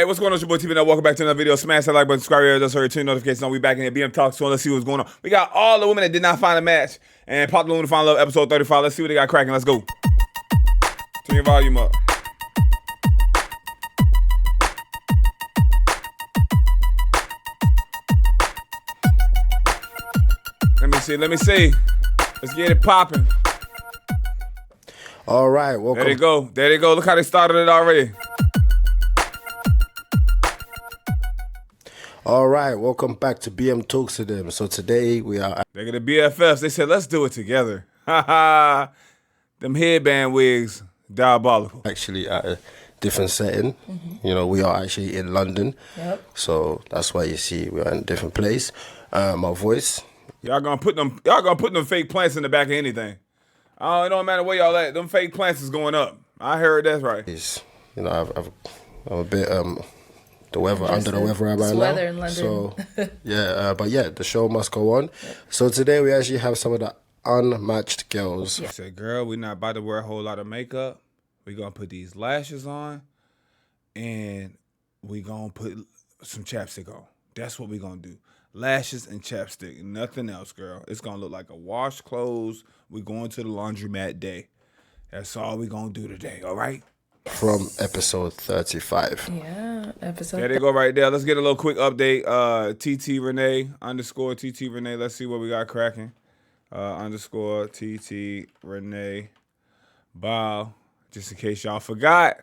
what's going on? It's your boy Tpindell. Welcome back to another video. Smash that like button, subscribe, just heard, turn notifications on. We back in here. BM Talk, so let's see what's going on. We got all the women that did not find a match and Pop the Balloon to Find Love, episode 35. Let's see what they got cracking. Let's go. Turn your volume up. Let me see. Let's get it popping. All right, welcome. There they go. Look how they started it already. All right, welcome back to BM Talks to them. So today we are... They're the BFFs. They said, let's do it together. Ha ha. Them headband wigs, diabolical. Actually at a different setting. You know, we are actually in London. Yep. So that's why you see we are in a different place. My voice... Y'all gonna put them fake plants in the back of anything. Oh, it don't matter where y'all at. Them fake plants is going up. I heard that's right. Is, you know, I'm a bit the weather under the weather right now. Weather in London. So yeah, but yeah, the show must go on. Yep. So today we actually have some of the unmatched girls. I said, girl, we're not about to wear a whole lot of makeup. We're gonna put these lashes on, and we gonna put some chapstick on. That's what we're gonna do. Lashes and chapstick, nothing else, girl. It's gonna look like a wash clothes. We're going to the laundromat day. That's all we're gonna do today, all right? From episode 35. Yeah, episode. There they go right there. Let's get a little quick update. TT Renee _ TT Renee. Let's see what we got cracking. _ TT Renee. Bow. Just in case y'all forgot.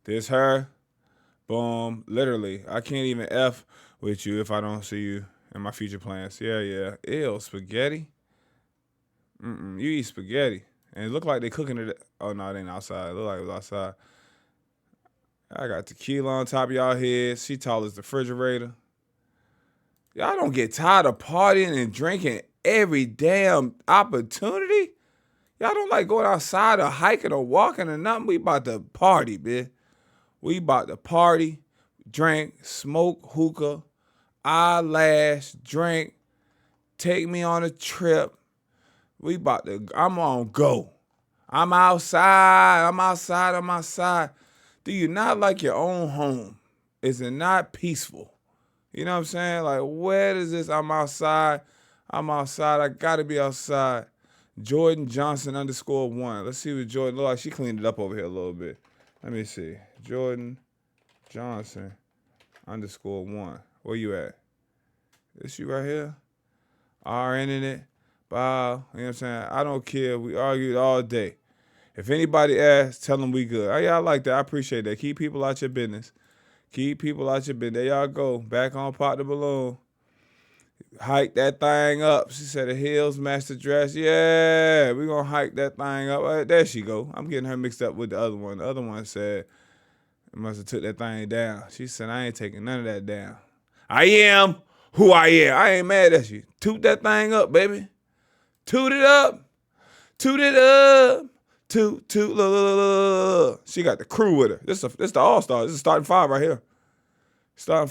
There's her. Boom. Literally. I can't even F with you if I don't see you in my future plans. Yeah. Ew, spaghetti. You eat spaghetti. And it look like they cooking it. Oh, no, it ain't outside. It look like it was outside. I got tequila on top of y'all heads. She tall as the refrigerator. Y'all don't get tired of partying and drinking every damn opportunity? Y'all don't like going outside or hiking or walking or nothing? We about to party, bitch. We about to party, drink, smoke, hookah, eyelash, drink, take me on a trip. We about to, I'm on go. I'm outside. Do you not like your own home? Is it not peaceful? You know what I'm saying? Like, where is this? I'm outside. I gotta be outside. Jordan Johnson _1. Let's see what Jordan look like. She cleaned it up over here a little bit. Let me see. Jordan Johnson _1. Where you at? This you right here? RN in it. Bow. You know what I'm saying? I don't care. We argued all day. If anybody asks, tell them we good. Oh, yeah, I like that. I appreciate that. Keep people out your business. There y'all go. Back on Pop the Balloon. Hike that thing up. She said the heels match the dress. Yeah, we gonna hike that thing up. There she go. I'm getting her mixed up with the other one. The other one said, I must have took that thing down. She said, I ain't taking none of that down. I am who I am. I ain't mad at you. Toot that thing up, baby. Toot it up. Toot, look. She got the crew with her. This the all-star. This is starting five right here. Starting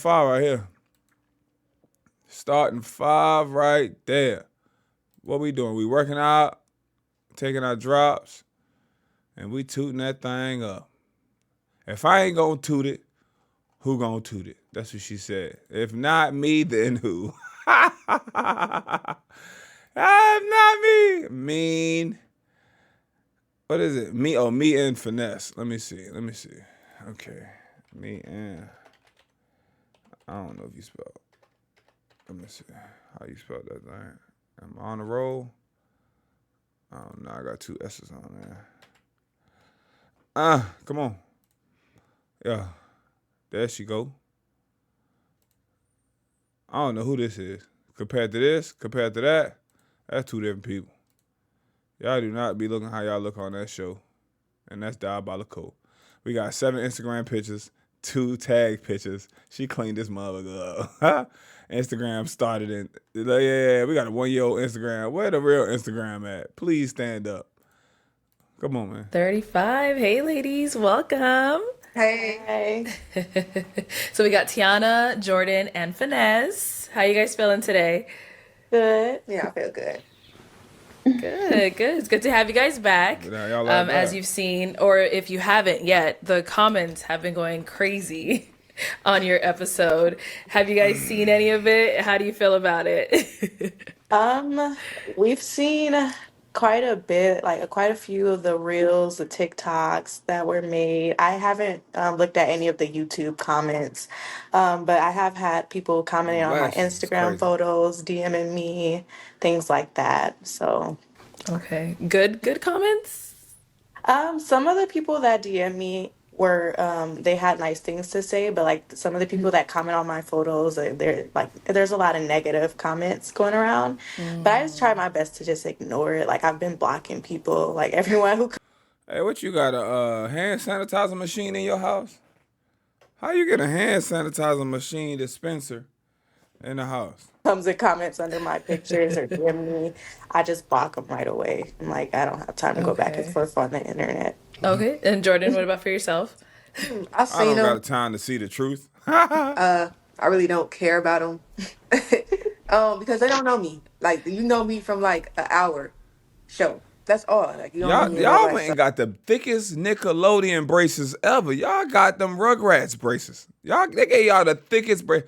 five right there. What we doing? We working out, taking our drops, and we tooting that thing up. If I ain't gonna toot it, who gonna toot it? That's what she said. If not me, then who? Not me. Mean. What is it? Me and finesse. Let me see. Okay. Me and. I don't know if you spell. Let me see how you spell that thing. Am I on the roll? I don't know. I got 2 S's on there. Come on. Yeah. There she go. I don't know who this is. Compared to that, that's 2 different people. Y'all do not be looking how y'all look on that show. And that's diabolical. We got 7 Instagram pictures, 2 tag pictures. She cleaned this motherfucker up. Instagram started in, yeah, we got a 1-year-old Instagram. Where the real Instagram at? Please stand up. Come on, man. 35. Hey, ladies. Welcome. Hey. So we got Tiana, Jordan, and Finesse. How you guys feeling today? Good. Yeah, I feel good. Good. It's good to have you guys back. Yeah, y'all like as you've seen, or if you haven't yet, the comments have been going crazy on your episode. Have you guys seen any of it? How do you feel about it? We've seen quite a bit, like quite a few of the reels, the TikToks that were made. I haven't looked at any of the YouTube comments, but I have had people commenting on my Blasphemy is Instagram crazy. photos, DMing me, things like that. So, Okay. Good comments? some of the people that DM me were they had nice things to say, but like some of the people that comment on my photos, they're like there's a lot of negative comments going around. But I just try my best to just ignore it. Like I've been blocking people, like everyone who Hey, what you got, a hand sanitizer machine in your house? How you get a hand sanitizer machine dispenser in the house? comes and comments under my pictures or DM me, I just block them right away. I'm like, I don't have time to go back and Okay. forth on the internet. Okay. And Jordan, what about for yourself? I've I seen don't got them. the time to see the truth. I really don't care about them. Because they don't know me. Like you know me from like an hour show. That's all. Like you don't know Y'all, me in real y'all life. So ain't got the thickest Nickelodeon braces ever. Y'all got them Rugrats braces. They gave y'all the thickest brace.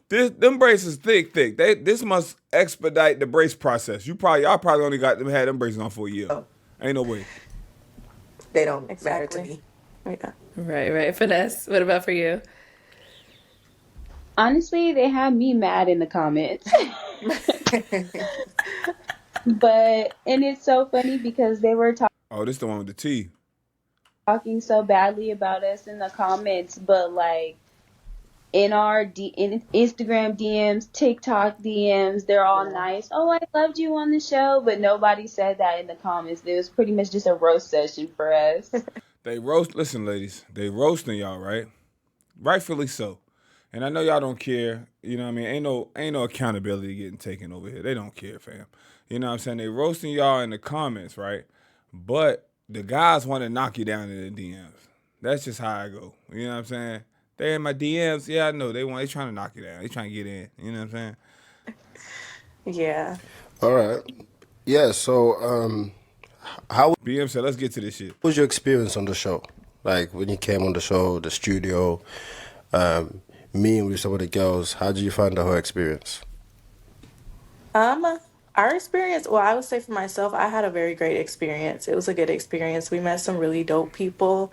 Them braces thick. This must expedite the brace process. Y'all probably only had them braces on for a year. Ain't no way. they don't matter to Exactly. me. Yeah. Right. Finesse, what about for you? Honestly, they had me mad in the comments. And it's so funny because they were Oh, this the one with the T. talking so badly about us in the comments, but like in Instagram DMs, TikTok DMs, they're all nice. Oh, I loved you on the show, but nobody said that in the comments. It was pretty much just a roast session for us. Listen, ladies, they roasting y'all, right? Rightfully so. And I know y'all don't care. You know what I mean? Ain't no accountability getting taken over here. They don't care, fam. You know what I'm saying? They roasting y'all in the comments, right? But the guys want to knock you down in the DMs. That's just how I go. You know what I'm saying? They in my DMs. Yeah, I know. They trying to knock you down. They trying to get in. You know what I'm saying? Yeah. All right. Yeah. So, how BM said, let's get to this shit. was your experience on the show? Like when you came on the show, the studio, meeting with some of the girls. How did you find the whole experience? Um, our experience, well, I would say for myself, I had a very great experience. It was a good experience. We met some really dope people.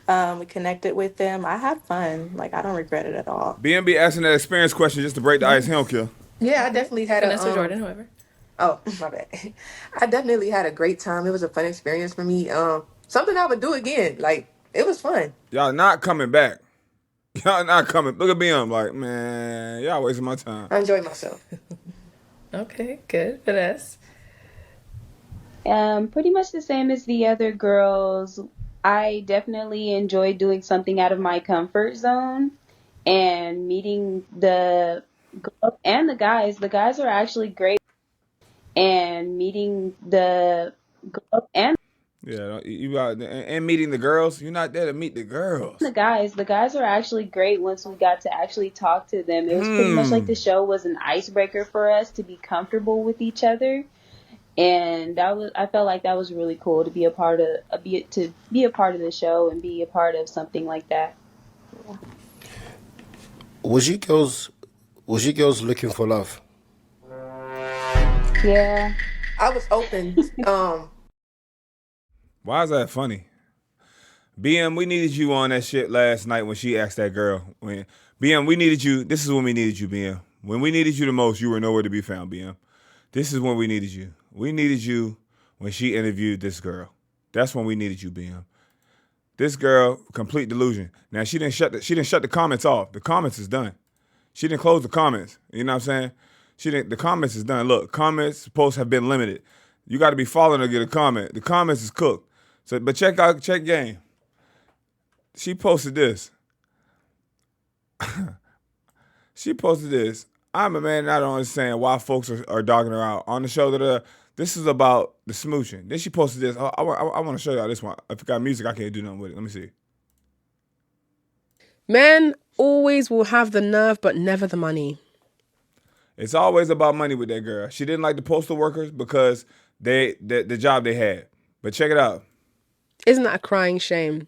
We connected with them. I had fun. Like, I don't regret it at all. BM be asking that experience question just to break the ice. He don't care. Yeah, I definitely had Finesse or a Jordan, whoever. oh, my bad. I definitely had a great time. It was a fun experience for me. Something I would do again. Like it was fun. Y'all not coming back. Y'all not coming. Look at BM like, man, y'all wasting my time. I enjoyed myself. Okay, good. Finesse. Pretty much the same as the other girls. I definitely enjoyed doing something out of my comfort zone and meeting the girls and the guys. The guys are actually great. And meeting the girls and Yeah, you out and meeting the girls. You're not there to meet the girls. the guys are actually great once we got to actually talk to them. It was pretty much like the show was an icebreaker for us to be comfortable with each other. And I felt like that was really cool to be a part of be a part of the show and be a part of something like that. Was you girls looking for love? Yeah. I was open. Why is that funny? BM, we needed you on that shit last night when she asked that girl. BM, we needed you. This is when we needed you, BM. When we needed you the most, you were nowhere to be found, BM. This is when we needed you. We needed you when she interviewed this girl. That's when we needed you, BM. This girl, complete delusion. Now she didn't shut the comments off. The comments is done. She didn't close the comments. You know what I'm saying? The comments is done. Look, comments supposed to have been limited. You got to be following to get a comment. The comments is cooked. So, but check game. She posted this. She posted this. I'm a man and I don't understand why folks are dogging her out on the show. This is about the smooching. Then she posted this. I want to show y'all this one. If you got music, I can't do nothing with it. Let me see. Men always will have the nerve, but never the money. It's always about money with that girl. She didn't like the postal workers because the job they had. But check it out. Isn't that a crying shame?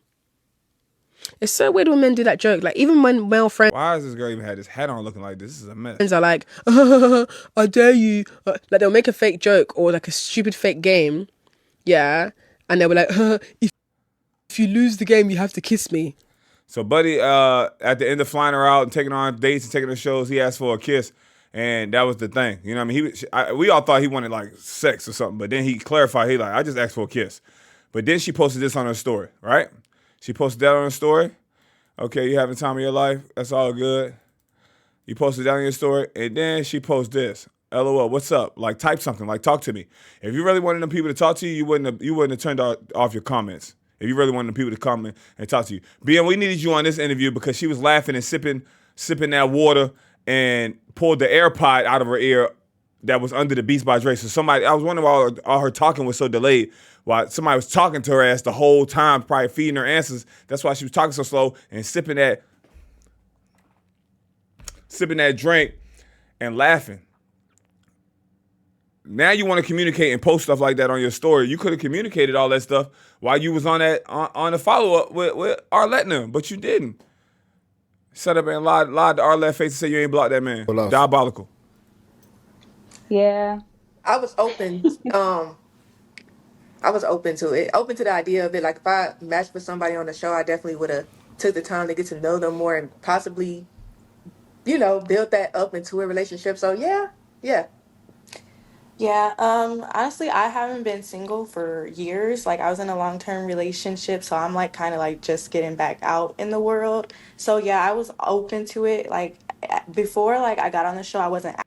It's so weird when men do that joke. Like, even when male friends Why does this girl even have this hat on looking like this? This is a mess. are like, I dare you. Like, they'll make a fake joke or like a stupid fake game. Yeah. And they'll be like, if you lose the game, you have to kiss me. So Buddy, at the end of flying her out and taking her on dates and taking her to shows, he asked for a kiss, and that was the thing. You know what I mean? We all thought he wanted like sex or something, but then he clarified, he like, I just asked for a kiss. But then she posted this on her story, right? She posted that on her story. Okay, you having the time of your life? That's all good. You posted that on your story, and then she posted this. LOL, what's up? Like, type something. Like, talk to me. If you really wanted them people to talk to you, you wouldn't have turned off your comments. If you really wanted the people to come and talk to you. BM, we needed you on this interview because she was laughing and sipping that water and pulled the AirPod out of her ear that was under the Beats by Dre. So I was wondering why all her talking was so delayed. Why somebody was talking to her ass the whole time, probably feeding her answers. That's why she was talking so slow and sipping that drink and laughing. Now you want to communicate and post stuff like that on your story. You could have communicated all that stuff while you was on the follow-up with Arlette and them, but you didn't. Set up and lied to Arlette face and say you ain't blocked that man. Well, Diabolical. Yeah. I was open. I was open to it, open to the idea of it. Like if I matched with somebody on the show, I definitely would have took the time to get to know them more and possibly, build that up into a relationship. So yeah. Yeah, honestly, I haven't been single for years. Like, I was in a long-term relationship, so I'm like kind of like just getting back out in the world. So yeah, I was open to it. Like before, like I got on the show, I wasn't.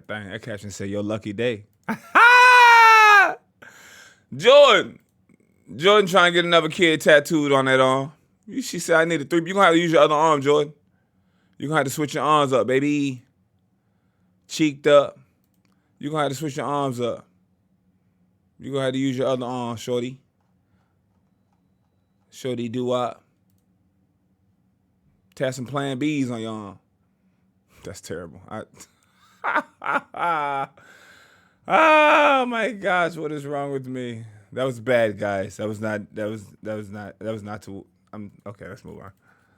That caption said, your lucky day. Jordan trying to get another kid tattooed on that arm. She said, I need a 3. You're going to have to use your other arm, Jordan. You're going to have to switch your arms up, baby. Cheeked up. You're going to have to switch your arms up. You're going to have to use your other arm, shorty. Shorty do-wop. Tap some Plan Bs on your arm. That's terrible. Oh my gosh, what is wrong with me? That was bad, guys. That was not too. Okay, let's move on.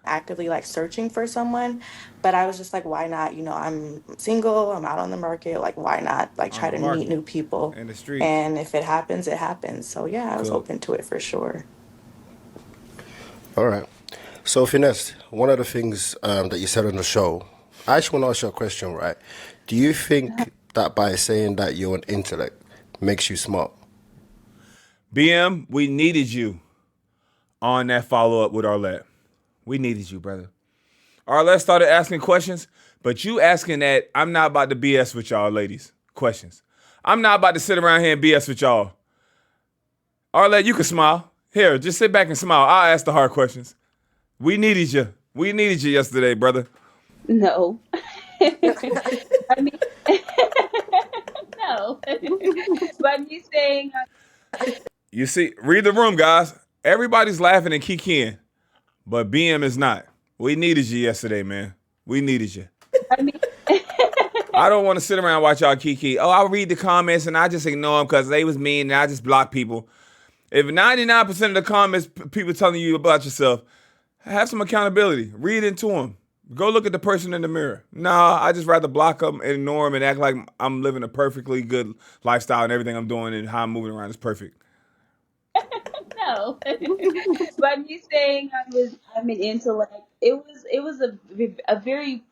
Actively like searching for someone, but I was just like, why not? I'm single, I'm out on the market, like why not like try to meet new people in the streets. And if it happens, it happens. So yeah, I was Cool. open to it for sure. All right. So, Finesse, one of the things that you said on the show, I actually want to ask you a question, right? Do you think that by saying that you're an intellect makes you smart? BM, we needed you on that follow-up with Arlette. We needed you, brother. Arlette started asking questions, but you asking that, I'm not about to BS with y'all, ladies. Questions. I'm not about to sit around here and BS with y'all. Arlette, you can smile. Here, just sit back and smile. I'll ask the hard questions. We needed you. We needed you yesterday, brother. No. I mean, no. But me saying, You see, read the room, guys. Everybody's laughing and kikiing, but BM is not. We needed you yesterday, man. We needed you. I mean, I don't want to sit around and watch y'all kiki. Oh, I'll read the comments and I just ignore them because they was mean and I just block people. If 99% of the comments, people telling you about yourself, have some accountability. Read into them. Go look at the person in the mirror. Nah, I just rather block them, ignore them, and act like I'm living a perfectly good lifestyle and everything I'm doing and how I'm moving around is perfect. no. But me saying I'm an intellect, it was a very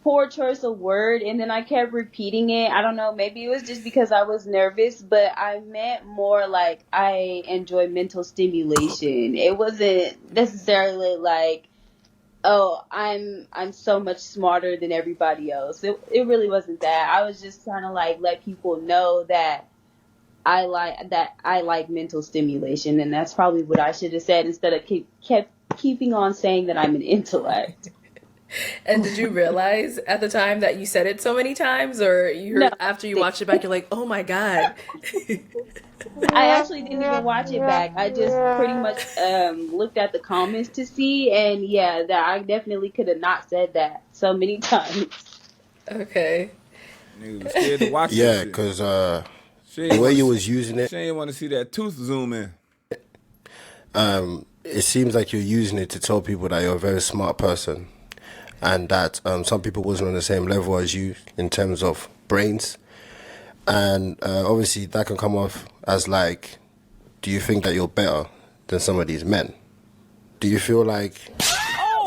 poor choice of word, and then I kept repeating it. I don't know, maybe it was just because I was nervous, but I meant more like I enjoy mental stimulation. It wasn't necessarily like, oh, I'm so much smarter than everybody else. It really wasn't that. I was just trying to like let people know that I like mental stimulation, and that's probably what I should have said instead of kept keeping on saying that I'm an intellect. And did you realize at the time that you said it so many times, or No, after you I watched it back, you're like, oh my God? I actually didn't even watch it back. I just pretty much looked at the comments to see, and yeah, that I definitely could have not said that so many times. Okay. Niggas was scared to watch that Yeah, shit. because She the ain't way want you to. was using it, She ain't want to see that tooth zoom in. it seems like you're using it to tell people that you're a very smart person, and that some people wasn't on the same level as you in terms of brains, and obviously that can come off as like, do you think that you're better than some of these men? Do you feel like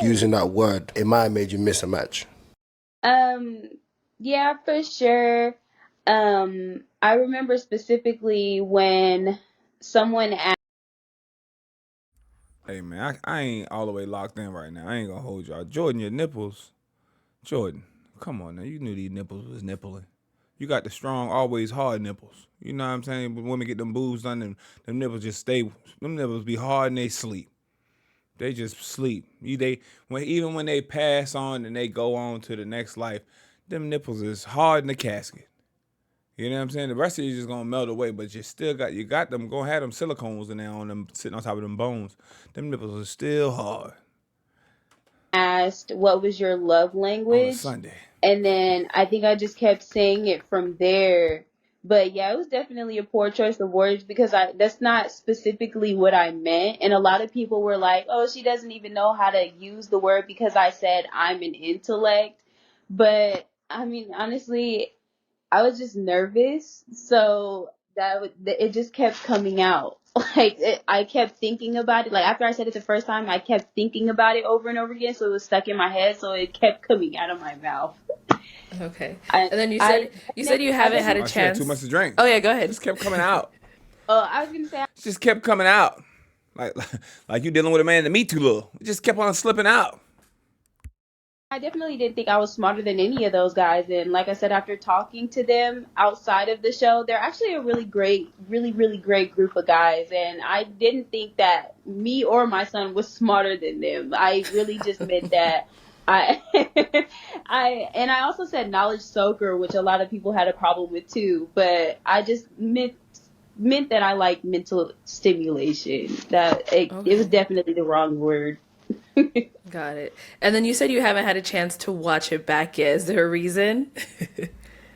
using that word, it might have made you miss a match? Um, yeah, for sure. I remember specifically when someone asked. Hey man, I ain't all the way locked in right now. I ain't gonna hold y'all. Jordan, your nipples. Jordan, come on now. You knew these nipples was nippling. You got the strong, always hard nipples. You know what I'm saying? When women get them boobs done, them nipples just stay. Them nipples be hard and they sleep. They just sleep. Even when they pass on and they go on to the next life, them nipples is hard in the casket. You know what I'm saying? The rest of you just gonna melt away, but you got them. Gonna have them silicones in there on them sitting on top of them bones. Them nipples are still hard Asked what was your love on a language, Sunday. and then I think I just kept saying it from there. But yeah, it was definitely a poor choice of words because I that's not specifically what I meant, and a lot of people were like, "Oh, she doesn't even know how to use the word because I said I'm an intellect." But I mean, honestly, I was just nervous, so it just kept coming out. I kept thinking about it. Like after I said it the first time, I kept thinking about it over and over again, so it was stuck in my head. So it kept coming out of my mouth. Okay. I, And then I, you said you haven't had a Oh, she had too much chance. to drink. Oh yeah, go ahead. Just kept coming out. I was gonna say Just kept coming out. Like like you dealing with a man that meat too little. It just kept on slipping out. I definitely didn't think I was smarter than any of those guys. And like I said, after talking to them outside of the show, they're actually a really great, really, really great group of guys. And I didn't think that me or my son was smarter than them. I really just meant that I, I also said knowledge soaker, which a lot of people had a problem with too. But I just meant that I like mental stimulation. It was Okay. definitely the wrong word. Got it. And then you said you haven't had a chance to watch it back yet. Is there a reason?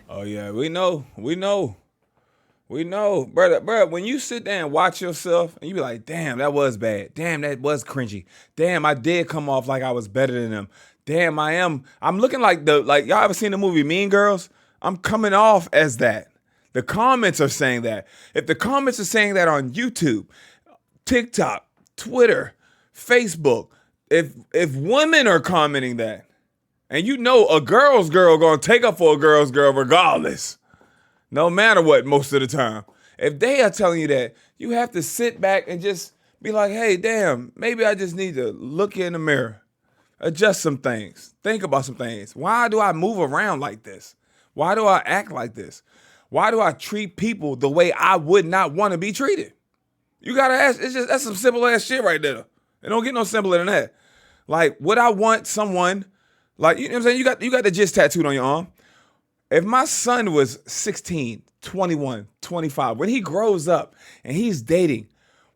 Oh yeah, we know. We know, brother. When you sit there and watch yourself, and you be like, "Damn, that was bad. Damn, that was cringy. Damn, I did come off like I was better than them. Damn, I am. I'm looking like y'all ever seen the movie Mean Girls? I'm coming off as that. The comments are saying that. If the comments are saying that on YouTube, TikTok, Twitter, Facebook, if women are commenting that, and you know a girl's girl gonna take up for a girl's girl regardless. No matter what, most of the time. If they are telling you that, you have to sit back and just be like, hey, damn, maybe I just need to look in the mirror, adjust some things, think about some things. Why do I move around like this? Why do I act like this? Why do I treat people the way I would not want to be treated? You gotta ask, that's some simple ass shit right there. It don't get no simpler than that. Like, would I want someone, like, you know what I'm saying? You got the gist tattooed on your arm. If my son was 16, 21, 25, when he grows up and he's dating,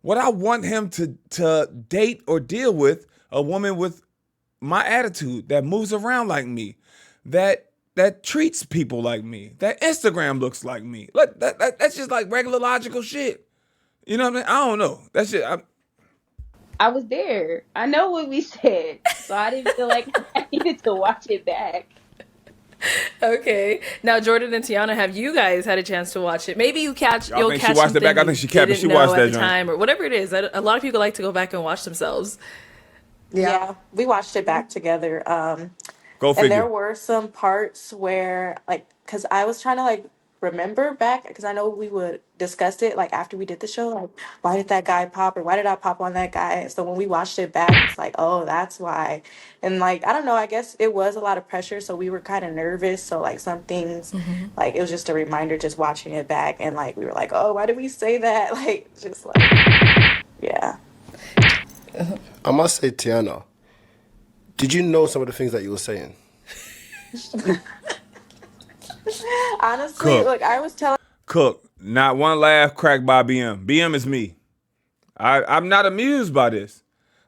would I want him to date or deal with a woman with my attitude that moves around like me, that treats people like me, that Instagram looks like me? That's just like regular logical shit. You know what I mean? I don't know. That shit. I was there. I know what we said, so I didn't feel like I needed to watch it back. Okay. Now, Jordan and Tiana, have you guys had a chance to watch it? Maybe Y'all you'll think she catch watched it something back? I you think she capped it. didn't She know watched at that the joint. time, or whatever it is. A lot of people like to go back and watch themselves. Yeah, we watched it back together. Go And there figure. were some parts where, like, because I was trying to, like, remember back, because I know we would discuss it, like, after we did the show, like, why did that guy pop, or why did I pop on that guy? So when we watched it back, it's like, oh, that's why. And, like, I don't know, I guess it was a lot of pressure, so we were kind of nervous. So, like, some things, like, it was just a reminder just watching it back. And, like, we were like, oh, why did we say that? Like, just like, yeah. I must say, Tiana, Did you know some of the things that you were saying? Honestly, Cook. look, I was telling Cook. Not one laugh cracked by BM. BM is me. I'm not amused by this.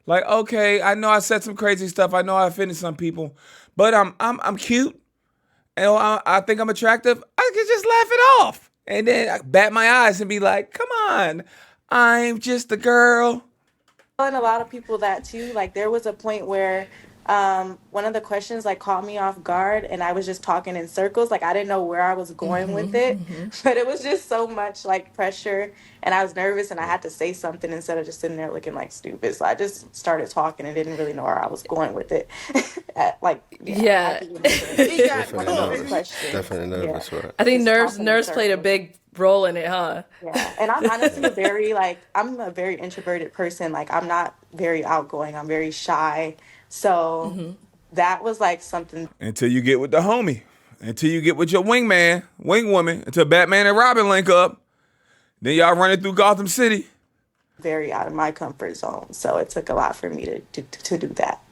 Like, okay, I know I said some crazy stuff. I know I offended some people, but I'm cute, and I think I'm attractive. I can just laugh it off, and then I bat my eyes and be like, "Come on, I'm just a girl." a lot of people that too. Like there was a point where one of the questions like caught me off guard and I was just talking in circles. Like I didn't know where I was going with it. But it was just so much like pressure and I was nervous and I had to say something instead of just sitting there looking like stupid. So I just started talking and didn't really know where I was going with it. Yeah. At the end of He got Definitely the nervous. question. Definitely nervous, right? I think Just nerves talking in nerves played a circles. big role in it, huh? Yeah, and I'm honestly I'm a very introverted person. Like I'm not very outgoing. I'm very shy. So that was like something Until you get with the homie, until you get with your wingman, wingwoman, until Batman and Robin link up, then y'all running through Gotham City. very out of my comfort zone. So it took a lot for me to do that.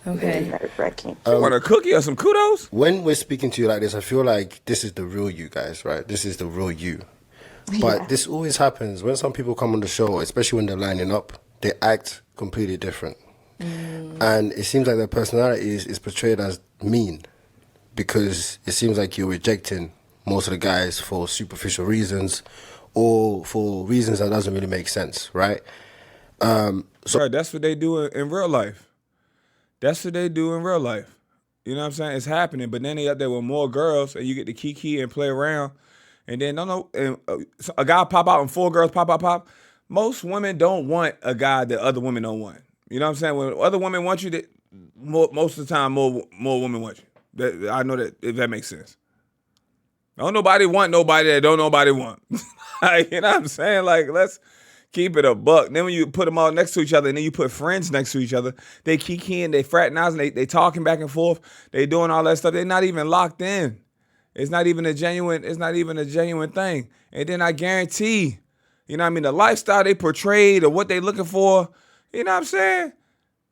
Very Okay. nerve-wracking. You want a cookie or some kudos? When we're speaking to you like this, I feel like this is the real you guys, right? This is the real you. But Yeah. this always happens when some people come on the show, especially when they're lining up, they act completely different. And it seems like their personality is portrayed as mean because it seems like you're rejecting most of the guys for superficial reasons or for reasons that doesn't really make sense, right? Right, that's what they do in real life. That's what they do in real life. You know what I'm saying? It's happening, but then they up there with more girls, and you get to kiki and play around, and then so a guy pop out and 4 girls pop. Most women don't want a guy that other women don't want. You know what I'm saying? When other women want you, most of the time more women want you. I know that if that makes sense. Don't nobody want nobody that don't nobody want. Like, you know what I'm saying? Like, let's keep it a buck. Then when you put them all next to each other and then you put friends next to each other, they kikiing, they fraternizing, they talking back and forth, they doing all that stuff. They're not even locked in. It's not even a genuine thing. And then I guarantee, you know what I mean, the lifestyle they portrayed or what they looking for, you know what I'm saying?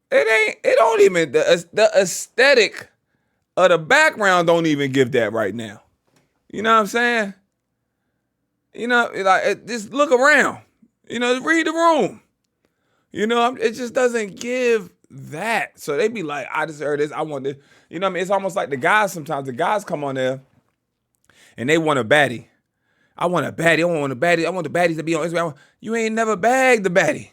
The aesthetic of the background don't even give that right now. You know what I'm saying? You know, just look around. You know, read the room. You know, it just doesn't give that. So they be like, I deserve this. I want this. You know what I mean? It's almost like the guys sometimes. The guys come on there and they want a baddie. I want a baddie. I want a baddie. I want the baddies to be on Instagram. You ain't never bagged the baddie.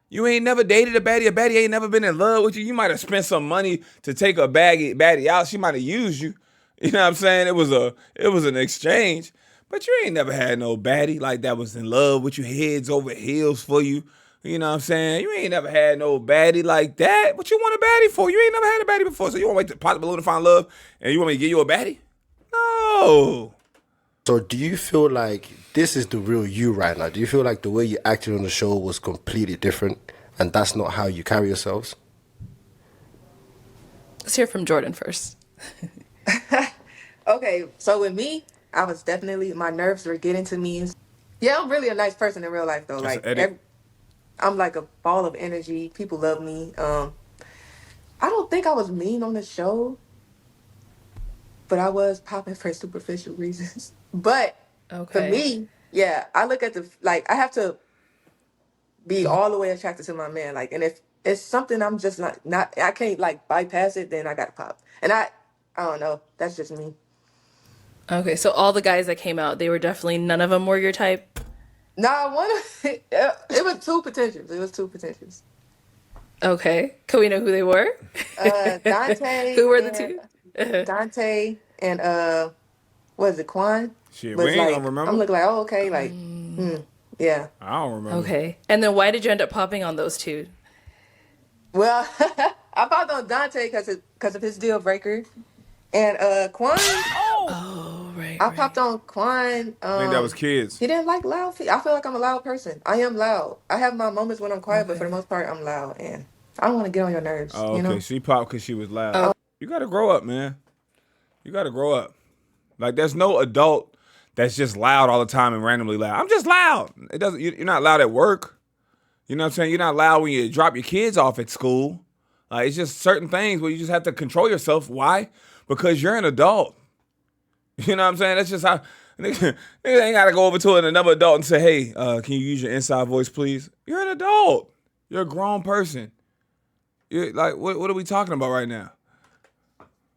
You ain't never dated a baddie. A baddie ain't never been in love with you. You might have spent some money to take a baddie out. She might have used you. You know what I'm saying? It was an exchange. But you ain't never had no baddie like that was in love with you, heads over heels for you. You know what I'm saying? You ain't never had no baddie like that. What you want a baddie for? You ain't never had a baddie before. So you want to wait to pop the balloon to find love and you want me to give you a baddie? No. So do you feel like this is the real you right now? Do you feel like the way you acted on the show was completely different and that's not how you carry yourselves? Let's hear from Jordan first. Okay, so with me, I was definitely, my nerves were getting to me. Yeah, I'm really a nice person in real life though. That's Like an edit. I'm like a ball of energy. People love me. I don't think I was mean on the show, but I was popping for superficial reasons. But for Okay. me, yeah, I look at I have to be all the way attracted to my man. Like, and if it's something I'm just not I can't like bypass it, then I gotta pop. And I don't know. That's just me. Okay, so all the guys that came out, they were definitely, none of them were your type? Nah, it was two potentials. It was two potentials. Okay. Can we know who they were? Dante Who were the and two? Uh-huh. Dante and what is it, Quan? Shit, we Was ain't like gonna I'm remember. looking like, oh, okay, like yeah. I don't remember. Okay. And then why did you end up popping on those two? Well, I popped on Dante because of his deal breaker. And Quan, Oh, right, I right. popped on Quan. I think that was kids. He didn't like loud. I feel like I'm a loud person. I am loud. I have my moments when I'm quiet, but for the Okay. most part, I'm loud, and I don't want to get on your nerves. Oh, You okay. know. She popped because she was loud. Oh. You gotta grow up, man. You gotta grow up. Like, there's no adult that's just loud all the time and randomly loud. I'm just loud. It doesn't. You're not loud at work. You know what I'm saying? You're not loud when you drop your kids off at school. Like, it's just certain things where you just have to control yourself. Why? Because you're an adult. You know what I'm saying? That's just how nigga ain't gotta go over to another adult and say, hey, can you use your inside voice, please? You're an adult. You're a grown person. You're like, what are we talking about right now?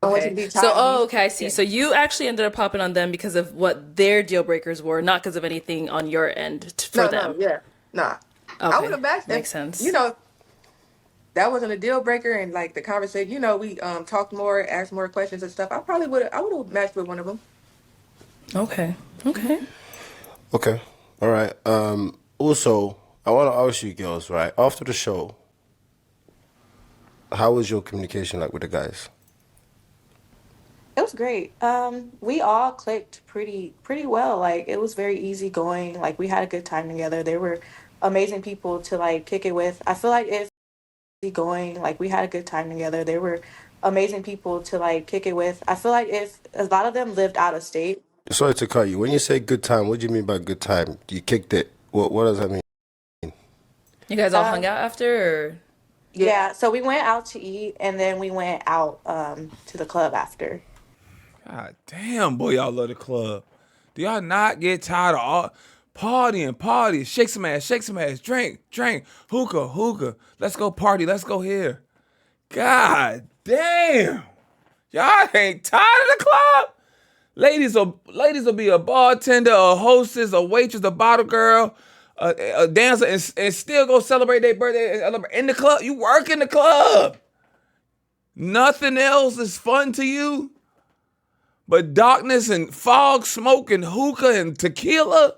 I want you Okay. to be So, childish. okay, I see. So you actually ended up popping on them because of what their deal breakers were, not because of anything on your end for No, them. yeah, nah. I Okay, would have matched makes if, sense. you know, that wasn't a deal breaker and like the conversation, you know, we talked more, asked more questions and stuff. I would have matched with one of them. Okay. Okay. Okay. All right. Also, I want to ask you girls, right? After the show, how was your communication like with the guys? It was great. We all clicked pretty well. Like it was very easy going. Like we had a good time together. They were amazing people to like kick it with. I feel like if going, like we had a good time together. They were amazing people to like kick it with. I feel like if a lot of them lived out of state. Sorry to cut you. When you say good time, what do you mean by good time? You kicked it. What does that mean? You guys all hung Um, out after, or yeah, so we went out to eat and then we went out to the club after. God damn, boy, y'all love the club. Do y'all not get tired of all partying, shake some ass, drink, hookah, let's go party, let's go here. God damn. Y'all ain't tired of the club? Ladies will be a bartender, a hostess, a waitress, a bottle girl, a dancer, and still go celebrate their birthday in the club. You work in the club. Nothing else is fun to you but darkness and fog, smoke and hookah and tequila.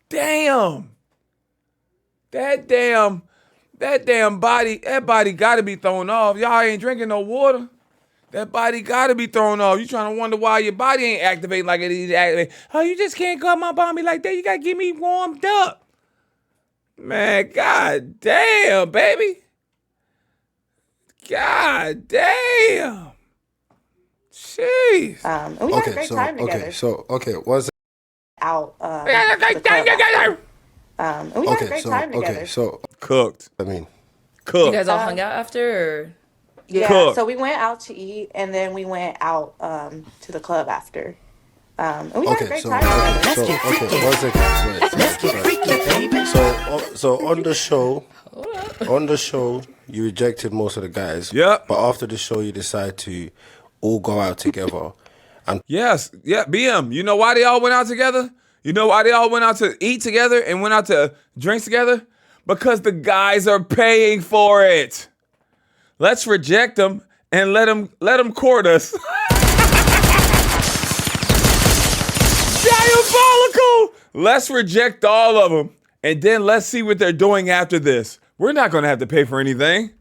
Damn. That damn body, that body gotta be thrown off. Y'all ain't drinking no water. That body gotta be thrown off. You trying to wonder why your body ain't activating like it needs to activate. Oh, you just can't cut my body like that. You gotta get me warmed up. Man, god damn, baby. God damn. Jeez. And we had a great time together. What's Out to the club after. And we had a great time together. Cooked. I mean, you Cooked. guys all hung out after, or Yeah, Cook. so we went out to eat and then we went out to the club after. And we had a great time together. one second. So on the show, you rejected most of the guys. Yep. But after the show, you decide to all go out together. Yes. Yeah, BM. You know why they all went out together? You know why they all went out to eat together and went out to drinks together? Because the guys are paying for it. Let's reject them and let them court us. Diabolical! Let's reject all of them and then let's see what they're doing after this. We're not going to have to pay for anything.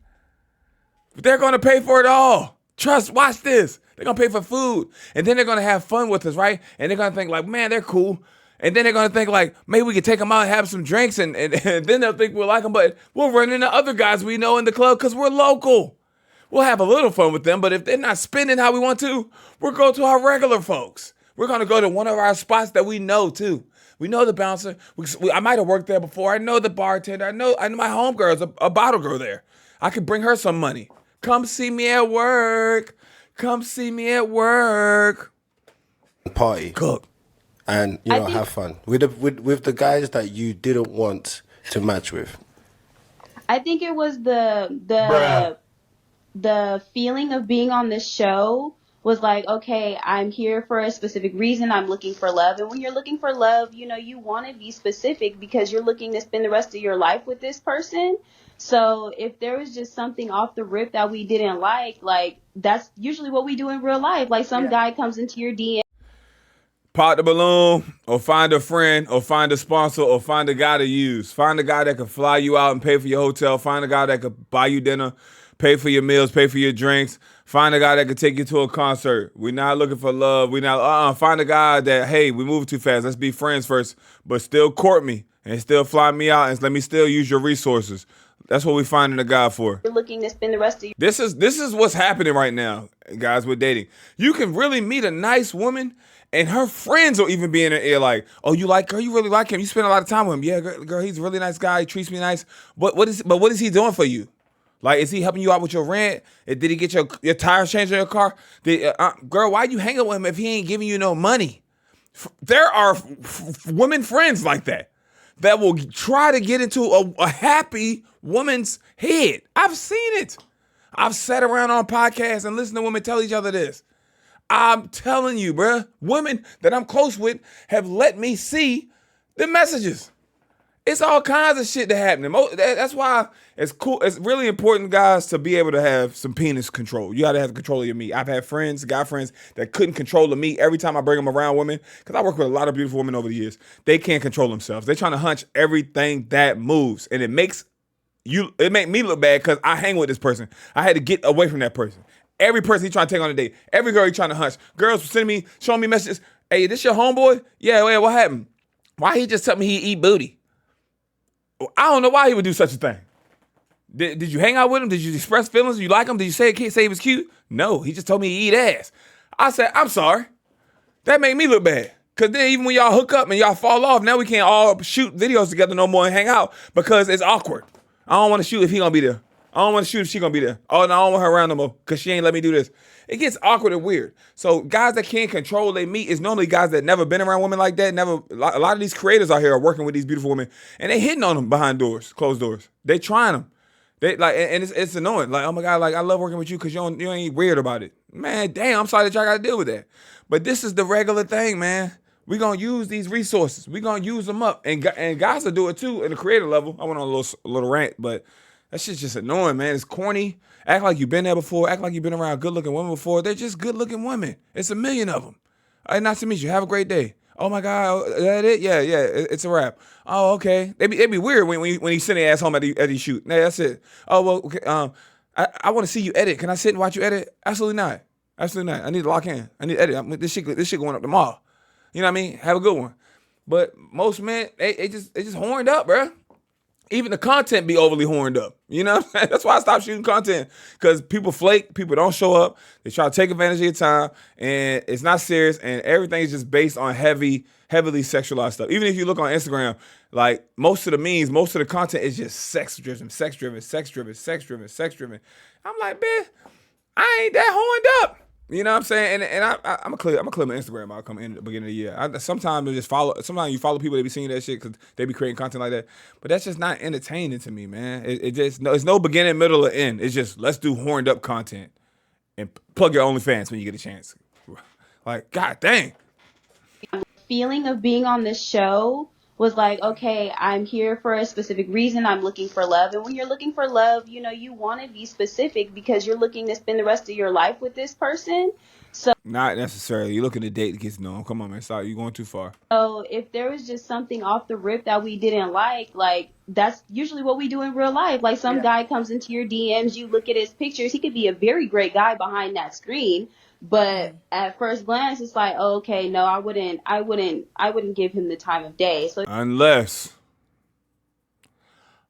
They're going to pay for it all. Watch this. They're going to pay for food. And then they're going to have fun with us, right? And they're going to think like, man, they're cool. And then they're going to think like, maybe we could take them out and have some drinks. And then they'll think we'll like them. But we'll run into other guys we know in the club because we're local. We'll have a little fun with them. But if they're not spending how we want to, we'll go to our regular folks. We're going to go to one of our spots that we know too. We know the bouncer. I might have worked there before. I know the bartender. I know my homegirl's a bottle girl there. I could bring her some money. Come see me at work. Come see me at work. Party. Cook. And have fun with the guys that you didn't want to match with. I think it was the feeling of being on this show was like, okay, I'm here for a specific reason. I'm looking for love. And when you're looking for love, you want to be specific because you're looking to spend the rest of your life with this person. So if there was just something off the rip that we didn't like that's usually what we do in real life. Like some guy comes into your DM. Pop the balloon, or find a friend, or find a sponsor, or find a guy to use. Find a guy that can fly you out and pay for your hotel. Find a guy that could buy you dinner, pay for your meals, pay for your drinks. Find a guy that could take you to a concert. We're not looking for love. Find a guy that, hey, we moving too fast. Let's be friends first, but still court me and still fly me out and let me still use your resources. That's what we finding a guy for. You're looking to spend the rest of your This is what's happening right now, guys, with dating. You can really meet a nice woman and her friends will even be in her ear like, oh, you like her? You really like him? You spend a lot of time with him. Yeah, girl, he's a really nice guy. He treats me nice. What is he doing for you? Like, is he helping you out with your rent? Did he get your tires changed in your car? Girl, why you hanging with him if he ain't giving you no money? There are women friends like that will try to get into a happy woman's head. I've seen it. I've sat around on podcasts and listened to women tell each other this. I'm telling you, bruh, women that I'm close with have let me see the messages. It's all kinds of shit that happening. That's why it's cool. It's really important, guys, to be able to have some penis control. You got to have control of your meat. I've had friends, guy friends, that couldn't control the meat every time I bring them around women, because I work with a lot of beautiful women over the years. They can't control themselves. They're trying to hunch everything that moves, and it make me look bad because I hang with this person. I had to get away from that person. Every person he trying to take on a date, every girl he trying to hunch. Girls showing me messages. Hey, this your homeboy? Yeah, what happened? Why he just tell me he eat booty? I don't know why he would do such a thing. Did you hang out with him? Did you express feelings? Did you like him? Did you say he was cute? No, he just told me he eat ass. I said, I'm sorry. That made me look bad. Because then even when y'all hook up and y'all fall off, now we can't all shoot videos together no more and hang out because it's awkward. I don't want to shoot if he going to be there. I don't want to shoot if she going to be there. Oh, no, I don't want her around no more because she ain't let me do this. It gets awkward and weird. So guys that can't control their meat is normally guys that never been around women like that. A lot of these creators out here are working with these beautiful women and they hitting on them behind doors, closed doors. They trying them. They like, and it's annoying. Like, oh my God, like I love working with you because you ain't weird about it. Man, damn, I'm sorry that y'all got to deal with that. But this is the regular thing, man. We gonna use these resources. We gonna use them up, and guys will do it too in the creative level. I went on a little rant, but that shit's just annoying, man. It's corny. Act like you've been there before. Act like you've been around good-looking women before. They're just good-looking women. It's a million of them. Nice to meet you. Have a great day. Oh my God, is that it? Yeah, it's a wrap. Oh, okay. They be weird when he send their ass home at the shoot. Nah, that's it. Oh well, okay. I want to see you edit. Can I sit and watch you edit? Absolutely not. Absolutely not. I need to lock in. I need to edit. This shit going up tomorrow. You know what I mean? Have a good one. But most men, they just horned up, bro. Even the content be overly horned up. You know what I'm saying? That's why I stopped shooting content. Because people flake, people don't show up, they try to take advantage of your time, and it's not serious, and everything is just based on heavily sexualized stuff. Even if you look on Instagram, like most of the memes, most of the content is just sex-driven. I'm like, man, I ain't that horned up. You know what I'm saying? And I'm gonna clear my Instagram out come in the beginning of the year. Sometimes you follow people that be seeing that shit because they be creating content like that. But that's just not entertaining to me, man. It's no beginning, middle, or end. It's just let's do horned up content and plug your OnlyFans when you get a chance. Like, God dang. Feeling of being on this show was like, okay, I'm here for a specific reason. I'm looking for love. And when you're looking for love, you want to be specific because you're looking to spend the rest of your life with this person. So Not necessarily. You're looking to date to get to know them. Come on, man. Stop. You're going too far. if there was just something off the rip that we didn't like that's usually what we do in real life. Like some guy comes into your DMs, you look at his pictures. He could be a very great guy behind that screen. But at first glance, it's like, oh, okay, no, I wouldn't give him the time of day. So Unless,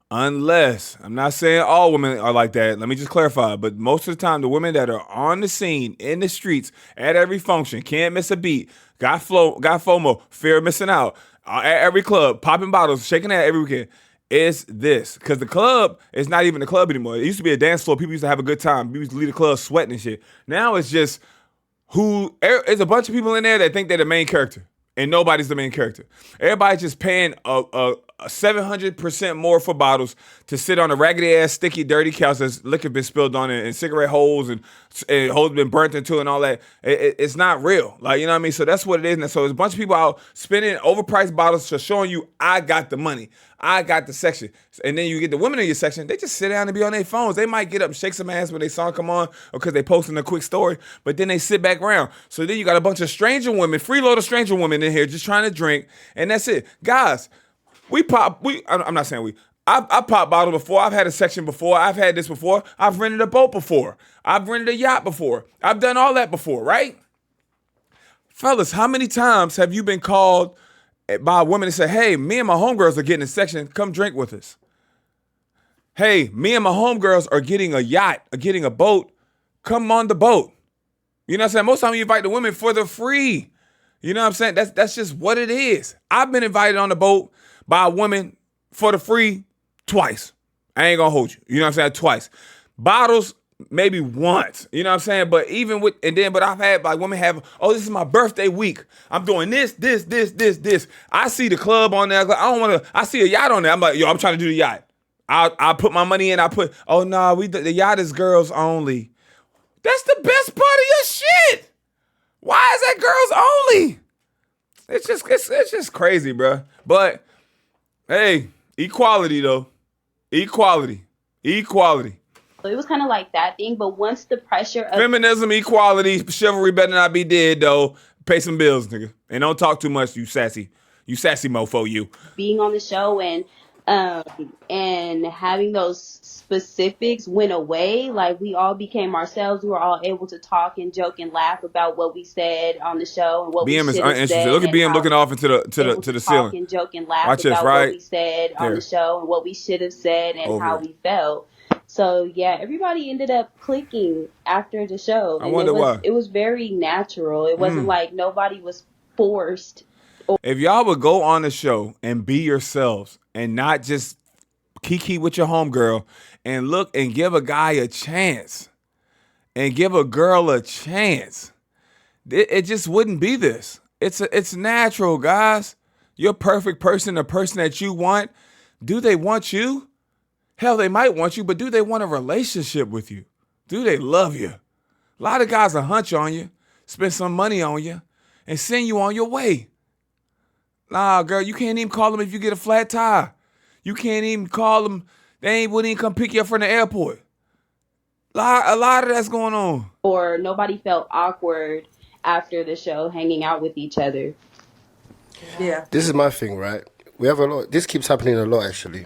I'm not saying all women are like that. Let me just clarify. But most of the time, the women that are on the scene, in the streets, at every function, can't miss a beat, got FOMO, fear of missing out, at every club, popping bottles, shaking that every weekend, is this. Because the club is not even the club anymore. It used to be a dance floor. People used to have a good time. People used to leave the club sweating and shit. Now it's just there's a bunch of people in there that think they're the main character. And nobody's the main character. Everybody's just paying a 700% more for bottles to sit on a raggedy ass, sticky, dirty couch that's liquor been spilled on it and cigarette holes and holes been burnt into it and all that. It's not real. Like, you know what I mean? So that's what it is. And so there's a bunch of people out spending overpriced bottles to showing you, I got the money. I got the section. And then you get the women in your section, they just sit down and be on their phones. They might get up and shake some ass when they song come on or because they posting a quick story, but then they sit back around. So then you got a bunch of stranger women, freeloader stranger women in here just trying to drink, and that's it. Guys, I'm not saying I've popped bottles before. I've had a section before. I've had this before. I've rented a boat before. I've rented a yacht before. I've done all that before, right? Fellas, how many times have you been called by a woman and say, hey, me and my homegirls are getting a section, come drink with us. Hey, me and my homegirls are getting a yacht, or getting a boat, come on the boat. You know what I'm saying? Most of the time you invite the women for the free. You know what I'm saying? That's just what it is. I've been invited on the boat by a woman for the free twice. I ain't gonna hold you. You know what I'm saying? Twice. Bottles, maybe once. You know what I'm saying? But even with, but I've had like women have, oh, this is my birthday week. I'm doing this. I see the club on there. I don't want to, I see a yacht on there. I'm like, yo, I'm trying to do the yacht. I put my money in. Oh, no, the yacht is girls only. That's the best part of your shit. Why is that girls only? It's just crazy, bro. But, hey, equality, though. Equality. So it was kind of like that thing, but once the pressure of Feminism, equality, chivalry better not be dead, though. Pay some bills, nigga. And don't talk too much, you sassy mofo, you. being on the show and having those specifics went away, like we all became ourselves. We were all able to talk and joke and laugh about what we said on the show and what BM we is should have uninterested. said. Look at BM looking off into the talk ceiling. and joke and laugh Watch this, about right? what we said on Here. the show and what we should have said and Over how here. we felt. So yeah, everybody ended up clicking after the show. I wonder why. It was very natural. It wasn't like nobody was forced. If y'all would go on the show and be yourselves and not just kiki with your homegirl and look and give a guy a chance and give a girl a chance, it just wouldn't be this. It's natural, guys. Your perfect person, the person that you want, do they want you? Hell, they might want you, but do they want a relationship with you? Do they love you? A lot of guys will hunch on you, spend some money on you, and send you on your way. Nah, girl, you can't even call them if you get a flat tire. You can't even call them. They wouldn't even come pick you up from the airport. A lot of that's going on. Or nobody felt awkward after the show hanging out with each other. Yeah. This is my thing, right? We have a lot. This keeps happening a lot, actually.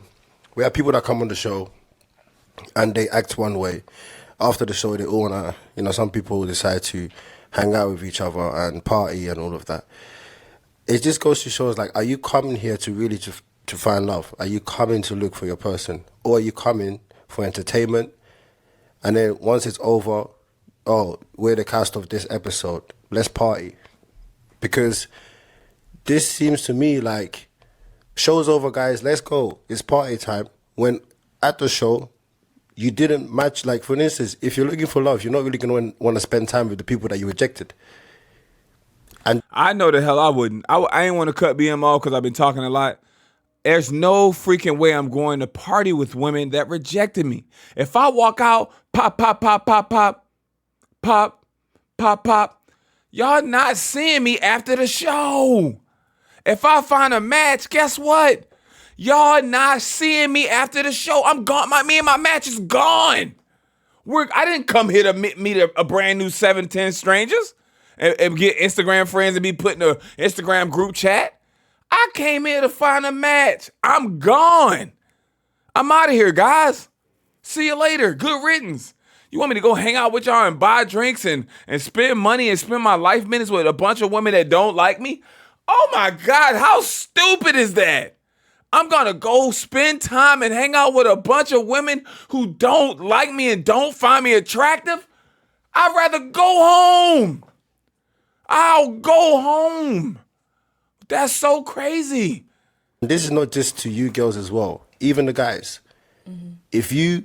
We have people that come on the show and they act one way. After the show, they all want to, some people decide to hang out with each other and party and all of that. It just goes to show us, like, are you coming here to really to find love? Are you coming to look for your person? Or are you coming for entertainment? And then once it's over, oh, we're the cast of this episode. Let's party. Because this seems to me like, show's over, guys. Let's go. It's party time. When at the show, you didn't match. Like, for instance, if you're looking for love, you're not really going to want to spend time with the people that you rejected. And I know the hell I wouldn't. I ain't want to cut BM off because I've been talking a lot. There's no freaking way I'm going to party with women that rejected me. If I walk out, pop, y'all not seeing me after the show. If I find a match, guess what? Y'all not seeing me after the show. I'm gone. Me and my match is gone. I didn't come here to meet a brand new 7-10 strangers and get Instagram friends and be put in an Instagram group chat. I came here to find a match. I'm gone. I'm out of here, guys. See you later. Good riddance. You want me to go hang out with y'all and buy drinks and spend money and spend my life minutes with a bunch of women that don't like me? Oh my God, how stupid is that? I'm gonna go spend time and hang out with a bunch of women who don't like me and don't find me attractive? I'd rather go home. I'll go home. That's so crazy. this is not just to you girls as well, even the guys. Mm-hmm. If you're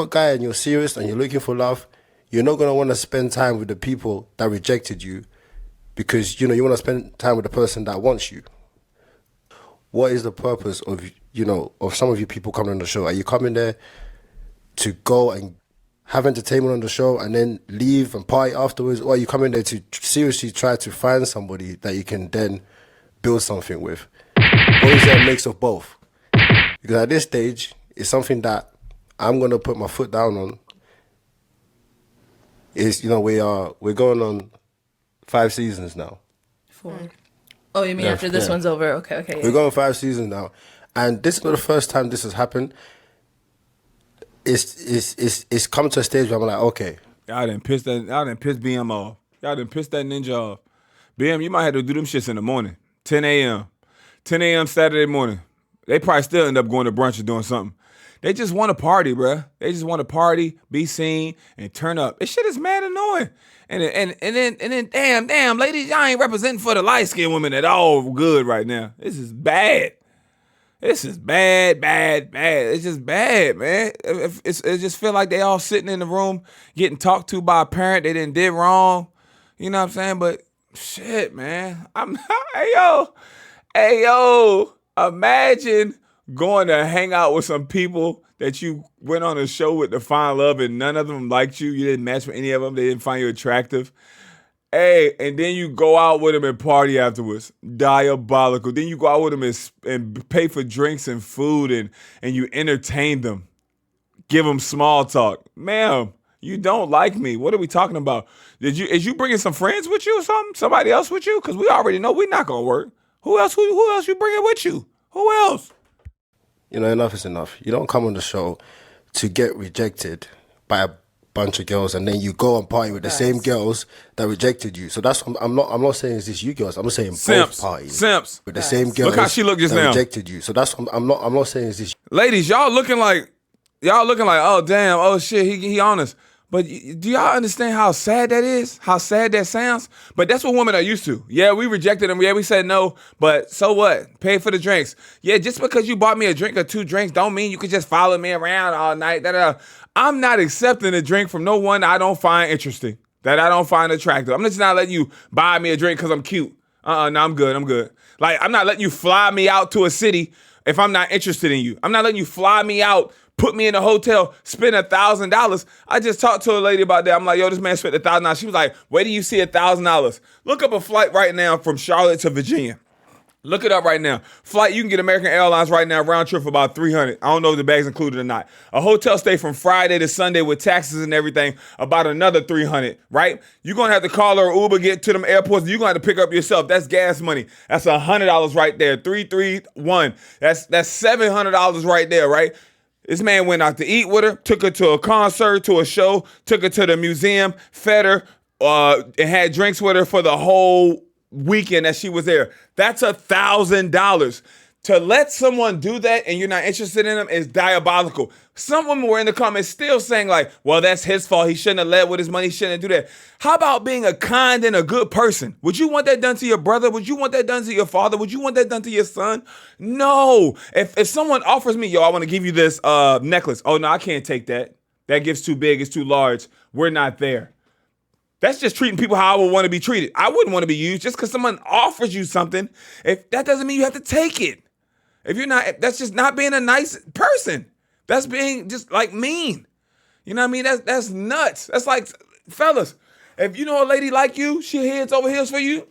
a guy and you're serious and you're looking for love, you're not going to want to spend time with the people that rejected you because, you want to spend time with the person that wants you. What is the purpose of, of some of you people coming on the show? Are you coming there to go and have entertainment on the show and then leave and party afterwards? Or are you coming there to seriously try to find somebody that you can then build something with? Or is there a mix of both? Because at this stage, it's something that I'm going to put my foot down on. Is, we're going on 5 seasons now. 4. Oh, you mean after this one's over? Okay. We're going 5 seasons now. And this is not the first time this has happened. It's come to a stage where I'm like, okay. Y'all done pissed BM off. Y'all done pissed that ninja off. BM, you might have to do them shits in the morning. 10 a.m. 10 a.m. Saturday morning. They probably still end up going to brunch or doing something. They just want to party, bruh. They just want to party, be seen, and turn up. This shit is mad annoying. And then, damn, ladies, y'all ain't representing for the light-skinned women at all good right now. This is bad. This is bad, bad, bad. It's just bad, man. It just feel like they all sitting in the room getting talked to by a parent they did wrong. You know what I'm saying? But shit, man. Hey yo, imagine going to hang out with some people that you went on a show with to find love and none of them liked you. You didn't match with any of them. They didn't find you attractive. Hey, and then you go out with them and party afterwards. Diabolical. Then you go out with them and pay for drinks and food and you entertain them. Give them small talk. Ma'am, you don't like me. What are we talking about? Is you bringing some friends with you or something? Somebody else with you? Because we already know we're not going to work. Who else you bringing with you? Who else? You know, enough is enough. You don't come on the show to get rejected by a bunch of girls and then you go and party with the same girls that rejected you. So that's I'm not saying it's just you girls. I'm saying both parties. Simps. With the same girls. Look how she looked just that now. Rejected you. So that's I'm not saying it's just Ladies, y'all looking like, oh damn, oh shit, he honest. But do y'all understand how sad that is? How sad that sounds? But that's what women are used to. Yeah, we rejected them. Yeah, we said no. But so what? Pay for the drinks. Yeah, just because you bought me a drink or 2 drinks don't mean you could just follow me around all night. I'm not accepting a drink from no one I don't find interesting, that I don't find attractive. I'm just not letting you buy me a drink because I'm cute. No, I'm good. Like, I'm not letting you fly me out to a city if I'm not interested in you. I'm not letting you fly me out, put me in a hotel, spend $1,000. I just talked to a lady about that. I'm like, yo, this man spent $1,000. She was like, where do you see $1,000? Look up a flight right now from Charlotte to Virginia. Look it up right now. Flight, you can get American Airlines right now, round trip for about $300. I don't know if the bag's included or not. A hotel stay from Friday to Sunday with taxes and everything, about another $300, right? You're going to have to call or Uber, get to them airports. You're going to have to pick up yourself. That's gas money. That's $100 right there. 331. That's $700 right there, right? This man went out to eat with her, took her to a concert, to a show, took her to the museum, fed her, and had drinks with her for the whole weekend that she was there. That's $1,000. To let someone do that and you're not interested in them is diabolical. Some women were in the comments still saying like, well, that's his fault. He shouldn't have led with his money. He shouldn't do that. How about being a kind and a good person? Would you want that done to your brother? Would you want that done to your father? Would you want that done to your son? No. If someone offers me, yo, I want to give you this necklace. Oh, no, I can't take that. That gift's too big. It's too large. We're not there. That's just treating people how I would want to be treated. I wouldn't want to be used just because someone offers you something. If that doesn't mean you have to take it. If you're not, that's just not being a nice person. That's being just like mean. You know what I mean? That's nuts. That's like, fellas, if you know a lady like you, she heads over heels for you.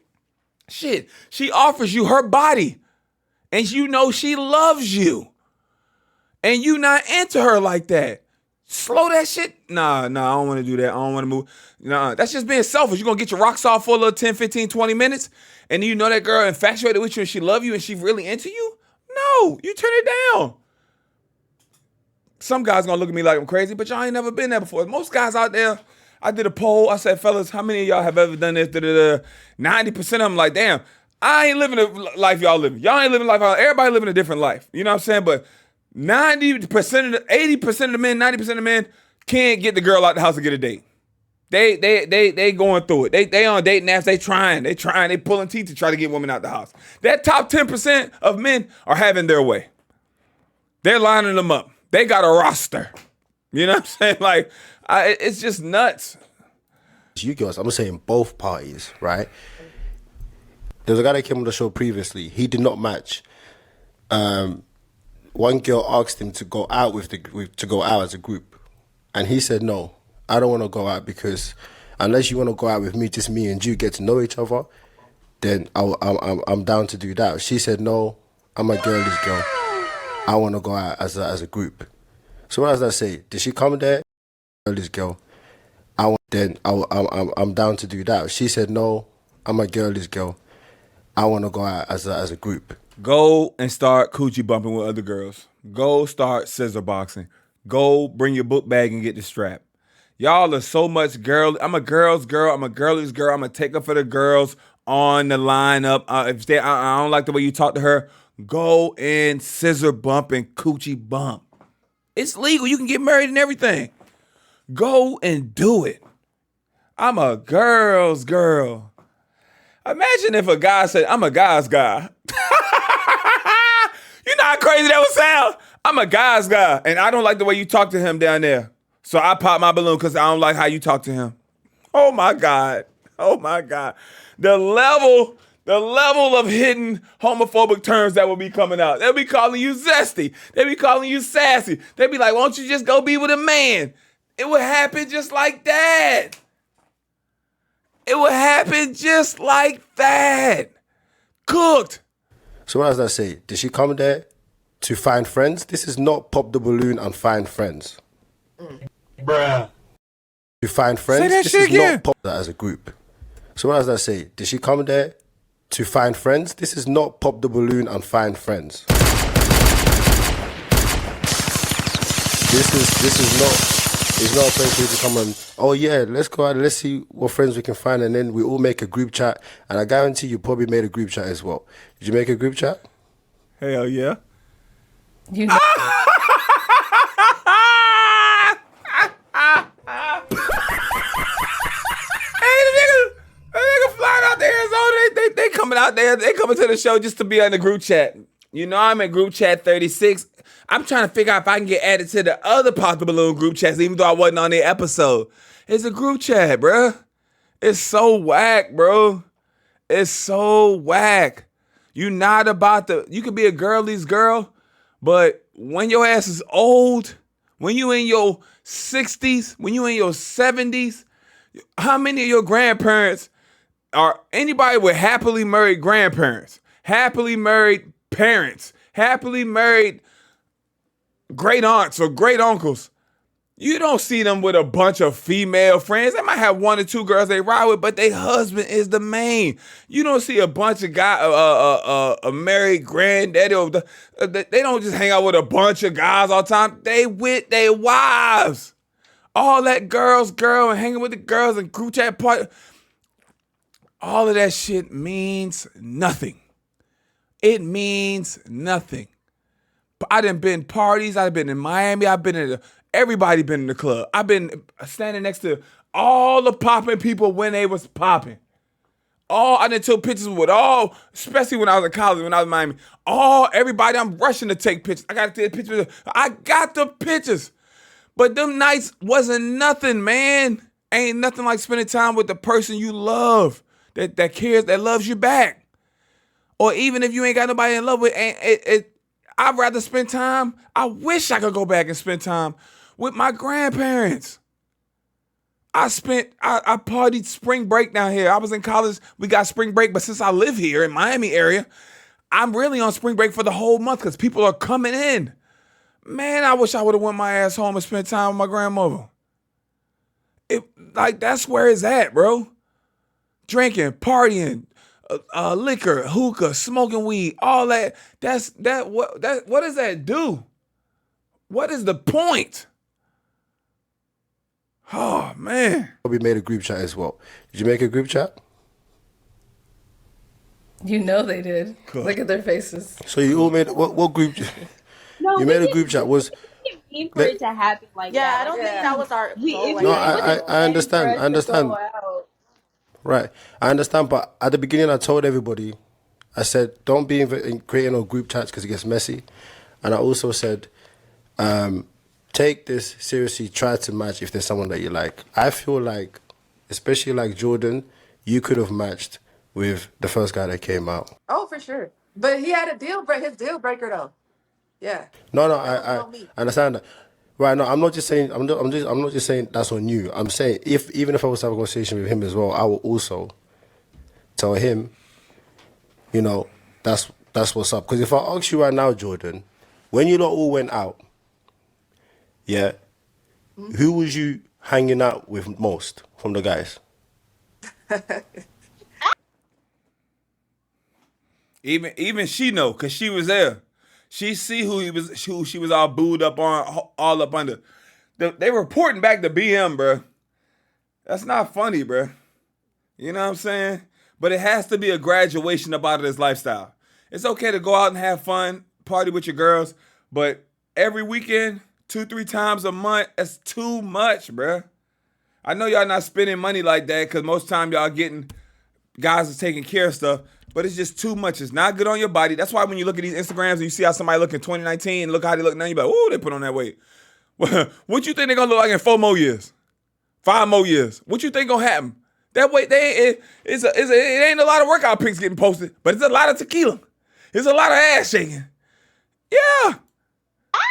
Shit, she offers you her body. And you know she loves you. And you not into her like that. Slow that shit. Nah, I don't want to do that. I don't want to move. Nah, that's just being selfish. You're going to get your rocks off for a little 10, 15, 20 minutes. And then you know that girl infatuated with you and she love you and she really into you? No, you turn it down. Some guys gonna look at me like I'm crazy, but y'all ain't never been there before. Most guys out there, I did a poll. I said, fellas, how many of y'all have ever done this? 90% of them like, damn, I ain't living the life y'all living. Y'all ain't living life. Everybody living a different life. You know what I'm saying? But 80% of the men, 90% of the men can't get the girl out the house to get a date. They going through it. They on dating apps. They pulling teeth to try to get women out the house. That top 10% of men are having their way. They're lining them up. They got a roster. You know what I'm saying? Like, it's just nuts. You girls, I'm saying both parties, right? There was a guy that came on the show previously. He did not match. One girl asked him to go out to go out as a group, and he said no. I don't want to go out because unless you want to go out with me, just me and you get to know each other, then I'm down to do that. She said no. I'm a girlish girl. I want to go out as a group. So what does that say? Did she come there? Girlish girl. I'm down to do that. She said no. I'm a girlish girl. I want to go out as a group. Go and start coochie bumping with other girls. Go start scissor boxing. Go bring your book bag and get the strap. Y'all are so much girl. I'm a girl's girl. I'm a girlish girl. I'm going to take her for the girls on the lineup. If I don't like the way you talk to her, go and scissor bump and coochie bump. It's legal. You can get married and everything. Go and do it. I'm a girl's girl. Imagine if a guy said, I'm a guy's guy. You know how crazy that would sound? I'm a guy's guy, and I don't like the way you talk to him down there. So I pop my balloon because I don't like how you talk to him. Oh my God. Oh my God. The level of hidden homophobic terms that will be coming out. They'll be calling you zesty. They'll be calling you sassy. They'll be like, won't you just go be with a man? It would happen just like that. It would happen just like that. Cooked. So what does that say? Did she come there to find friends? This is not pop the balloon and find friends. Bruh. To find friends? Say that this shit is again. not pop that as a group. So what does that say? Did she come there to find friends? This is not pop the balloon and find friends. This is not. It's not a place for you to come and, oh yeah, let's go out and let's see what friends we can find, and then we all make a group chat. And I guarantee you probably made a group chat as well. Did you make a group chat? Hell yeah. You know. Nigga flying out to Arizona. They coming out there. They coming to the show just to be on the group chat. You know I'm in group chat 36. I'm trying to figure out if I can get added to the other Pop the Balloon group chats, even though I wasn't on the episode. It's a group chat, bruh. It's so whack, bro. It's so whack. You not about the. You could be a girlie's girl, but when your ass is old, when you in your 60s, when you in your 70s, how many of your grandparents are anybody with happily married grandparents, happily married parents, happily married great aunts or great uncles? You don't see them with a bunch of female friends. They might have one or two girls they ride with, but their husband is the main. You don't see a bunch of a married granddaddy. They don't just hang out with a bunch of guys all the time. They with their wives. All that girl and hanging with the girls and group chat party. All of that shit means nothing. It means nothing. I done been parties. I've been in Miami. I've been in everybody been in the club. I've been standing next to all the popping people when they was popping. I done took pictures with all, especially when I was in college, when I was in Miami. Everybody, I'm rushing to take pictures. I got to take pictures. I got the pictures. But them nights wasn't nothing, man. Ain't nothing like spending time with the person you love, that cares, that loves you back. Or even if you ain't got nobody in love with, I'd rather spend time. I wish I could go back and spend time with my grandparents. I partied spring break down here. I was in college. We got spring break, but since I live here in Miami area, I'm really on spring break for the whole month because people are coming in. Man, I wish I would have went my ass home and spent time with my grandmother. That's where it's at, bro. Drinking, partying, liquor, hookah, smoking weed, all that. What does that do? What is the point? Oh man. We made a group chat as well. Did you make a group chat? You know they did. Cool. Look at their faces. So you all made what group? No, you made a group chat. Was mean for it to happen like that. I don't think that was our goal. No, I understand. Right, I understand. But at the beginning, I told everybody, I said, don't be creating no group chats because it gets messy. And I also said, take this seriously. Try to match if there's someone that you like. I feel like, especially like Jordan, you could have matched with the first guy that came out. Oh, for sure. But he had his deal breaker though. Yeah. No, I understand that. Right, no, I'm not just saying. I'm not just saying that's on you. I'm saying even if I was to have a conversation with him as well, I will also tell him, that's what's up. Because if I ask you right now, Jordan, when you lot all went out, yeah, who was you hanging out with most from the guys? Even she know, cause she was there. She see who she was all booed up on, all up under. They reporting back to BM, bro. That's not funny, bro. You know what I'm saying? But it has to be a graduation up out of this lifestyle. It's okay to go out and have fun, party with your girls, but every weekend, 2-3 times a month, that's too much, bro. I know y'all not spending money like that because most time y'all getting guys are taking care of stuff, but it's just too much. It's not good on your body. That's why when you look at these Instagrams and you see how somebody look in 2019 and look how they look now, you be like, ooh, they put on that weight. What you think they're gonna look like in 4 more years? 5 more years? What you think gonna happen? That weight, it ain't a lot of workout pics getting posted, but it's a lot of tequila. It's a lot of ass shaking. Yeah.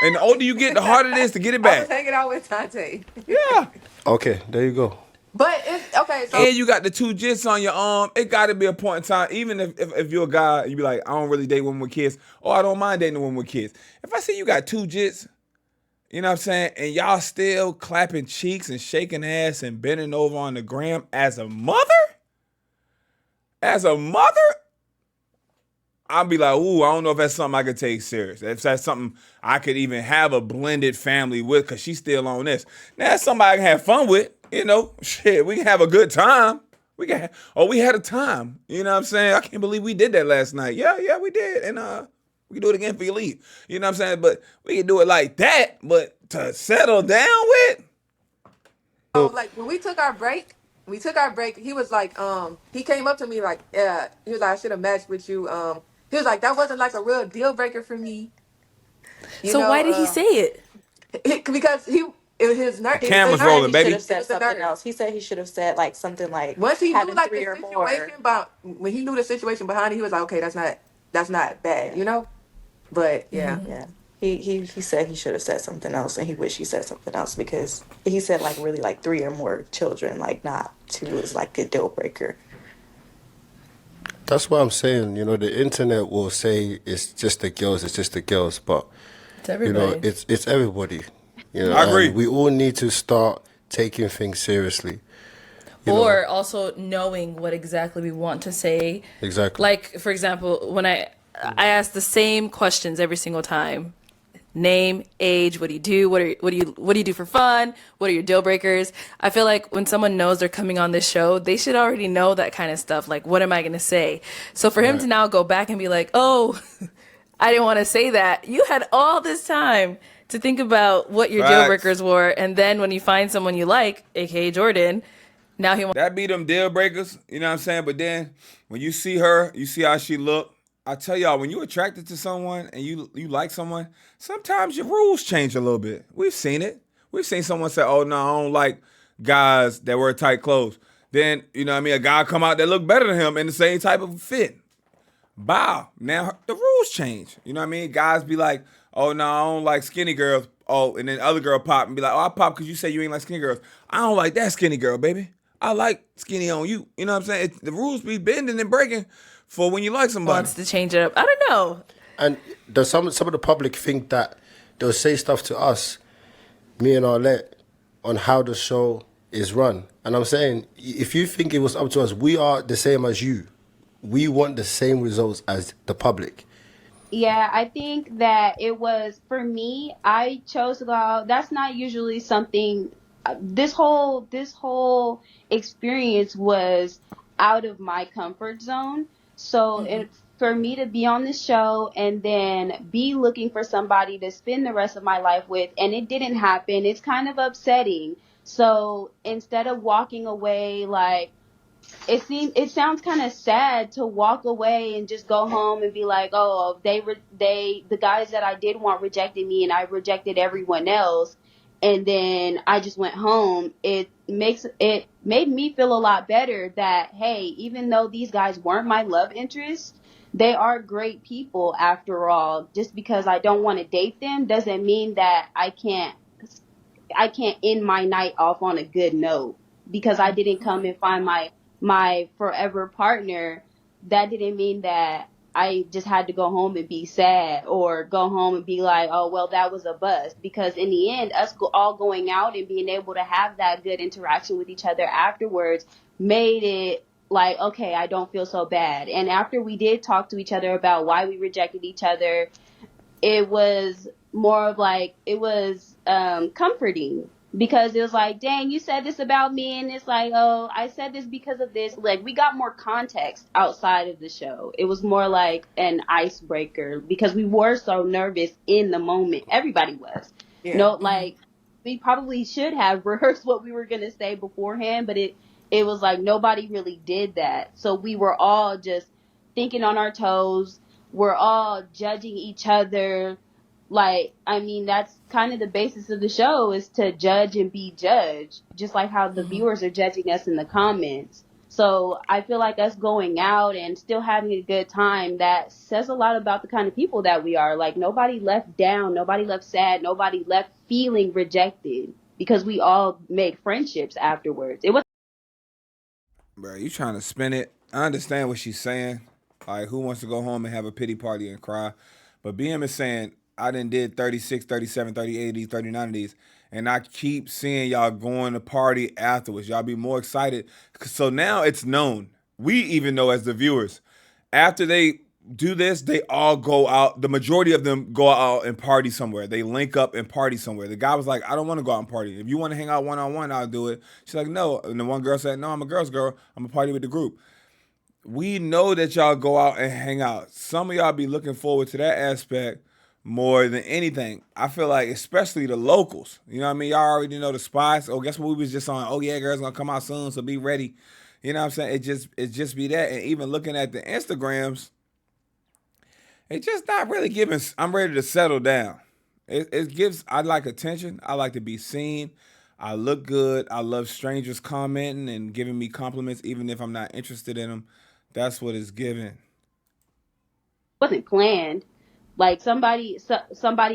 And the older you get, the harder it is to get it I was back. hanging out with Tante. Yeah. Okay, there you go. But it's okay. So And you got the 2 jits on your arm. It got to be a point in time, even if you're a guy, you be like, I don't really date women with kids, or I don't mind dating a woman with kids. If I see you got 2 jits, you know what I'm saying, and y'all still clapping cheeks and shaking ass and bending over on the gram as a mother, I'll be like, ooh, I don't know if that's something I could take serious. If that's something I could even have a blended family with, because she's still on this. Now, that's somebody I can have fun with, you know. Shit, we can have a good time. We had a time. You know what I'm saying? I can't believe we did that last night. Yeah, we did. And we can do it again for you leave. You know what I'm saying? But we can do it like that, but to settle down with? like when we took our break, he was like, he came up to me like, yeah, he was like, I should have matched with you. He was like, that wasn't like a real deal breaker for me. You So know, why did he say it? because it was his nerve. Camera's He rolling, should baby. have said It was the something nerve. else. He said he should have said like something like Once he knew having like 3 the or more. situation about when he knew the situation behind it, he was like, okay, that's not bad, you know. But yeah, Yeah. He said he should have said something else, and he wished he said something else, because he said like really like 3 or more children, like not 2 is like a deal breaker. That's what I'm saying. You know, the internet will say it's just the girls, but It's you know, everybody. it's everybody. You know, I agree. and we all need to start taking things seriously. You Or know, also knowing what exactly we want to say. exactly. Like, for example, when I ask the same questions every single time. Name, age, what do you do? What do you do for fun? What are your deal breakers? I feel like when someone knows they're coming on this show, they should already know that kind of stuff. Like, what am I going to say? So for him to now go back and be like, "Oh, I didn't want to say that." You had all this time to think about what your deal Facts. breakers were, and then when you find someone you like, aka Jordan, now he wants. That be them deal breakers, you know what I'm saying? But then when you see her, you see how she look. I tell y'all, when you're attracted to someone and you like someone, sometimes your rules change a little bit. We've seen it. We've seen someone say, oh, no, I don't like guys that wear tight clothes. Then, you know what I mean, a guy come out that look better than him in the same type of fit. Bow. Now the rules change. You know what I mean? Guys be like, oh, no, I don't like skinny girls. Oh, and then other girl pop and be like, oh, I pop because you say you ain't like skinny girls. I don't like that skinny girl, baby. I like skinny on you. You know what I'm saying? The rules be bending and breaking for when you like somebody. Wants to change it up. I don't know. And there's some of the public think that they'll say stuff to us, me and Arlette, on how the show is run. And I'm saying, if you think it was up to us, we are the same as you. We want the same results as the public. Yeah, I think that it was for me. I chose to go out. That's not usually something. This whole experience was out of my comfort zone. So for me to be on the show and then be looking for somebody to spend the rest of my life with, and it didn't happen, it's kind of upsetting. So instead of walking away like it sounds kind of sad to walk away and just go home and be like, oh, the guys that I did want rejected me and I rejected everyone else, and then I just went home. It made me feel a lot better that, hey, even though these guys weren't my love interest, they are great people after all. Just because I don't want to date them doesn't mean that I can't end my night off on a good note. Because I didn't come and find my forever partner, that didn't mean that I just had to go home and be sad or go home and be like, oh, well, that was a bust. Because in the end, us all going out and being able to have that good interaction with each other afterwards made it like, okay, I don't feel so bad. And after we did talk to each other about why we rejected each other, it was more of like, it was comforting. Because it was like, dang, you said this about me, and it's like, oh, I said this because of this. Like, we got more context outside of the show. It was more like an icebreaker because we were so nervous in the moment. Everybody was. yeah. No, like, we probably should have rehearsed what we were going to say beforehand, but it was like nobody really did that. So we were all just thinking on our toes. We're all judging each other. Like, I mean, that's kind of the basis of the show, is to judge and be judged, just like how the viewers are judging us in the comments. So I feel like us going out and still having a good time, that says a lot about the kind of people that we are. Like, nobody left down, nobody left sad, nobody left feeling rejected, because we all made friendships afterwards. It was Bro, you trying to spin it. I understand what she's saying. Like, who wants to go home and have a pity party and cry? But BM is saying, I done did 36, 37, 38 of these, 39 of these. And I keep seeing y'all going to party afterwards. Y'all be more excited. So now it's known. We even know as the viewers. After they do this, they all go out. The majority of them go out and party somewhere. They link up and party somewhere. The guy was like, I don't want to go out and party. If you want to hang out one-on-one, I'll do it. She's like, no. And the one girl said, no, I'm a girl's girl. I'm going to party with the group. We know that y'all go out and hang out. Some of y'all be looking forward to that aspect more than anything. I feel like, especially the locals. You know what I mean? Y'all already know the spots. Oh, guess what? We was just on, oh yeah, girls gonna come out soon, so be ready. You know what I'm saying? It just be that. And even looking at the Instagrams, it's just not really giving. I'm ready to settle down. It gives. I like attention. I like to be seen. I look good. I love strangers commenting and giving me compliments, even if I'm not interested in them. That's what it's giving. wasn't planned. Like somebody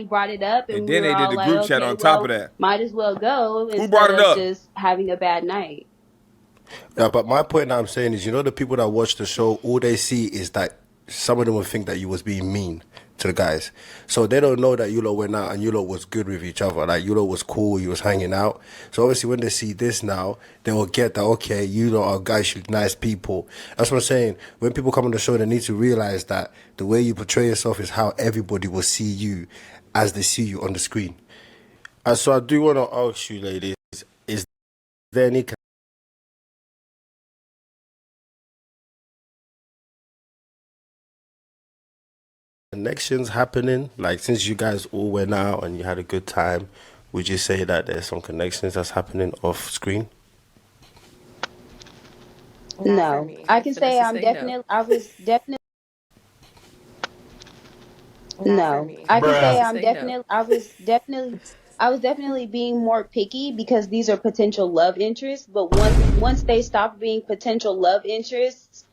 brought it up, and And we then were they did all the like, group chat okay, on top of well, that. might as well go Who brought instead it of up? just having a bad night. Yeah, but my point that I'm saying is, you know, the people that watch the show, all they see is that some of them will think that you was being mean to the guys. So they don't know that you lot went out and you lot was good with each other. Like, you lot was cool, you was hanging out. So obviously when they see this now, they will get that, okay, you lot are guys, you're nice people. That's what I'm saying. When people come on the show, they need to realize that the way you portray yourself is how everybody will see you as they see you on the screen. And so I do want to ask you, ladies, is there any connections happening? Like, since you guys all went out and you had a good time, would you say that there's some connections that's happening off screen? Not for No, me. I can say Vanessa I'm say no. definitely. I was definitely. Not for No, me. I can say Bruh. I'm Say no. definitely. I was definitely being more picky, because these are potential love interests. But once they stopped being potential love interests,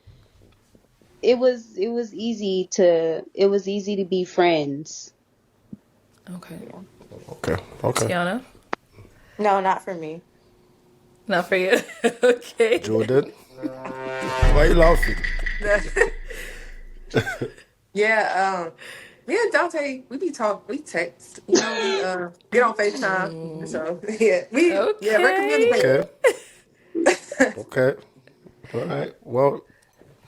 it was easy to be friends. Okay. Okay, okay. Tiana? No, not for me. Not for you. Okay. Jordan, why are you laughing? Yeah, me and Dante, we text, we get on FaceTime. So we're Okay. communicating. Okay, okay. All right. Well,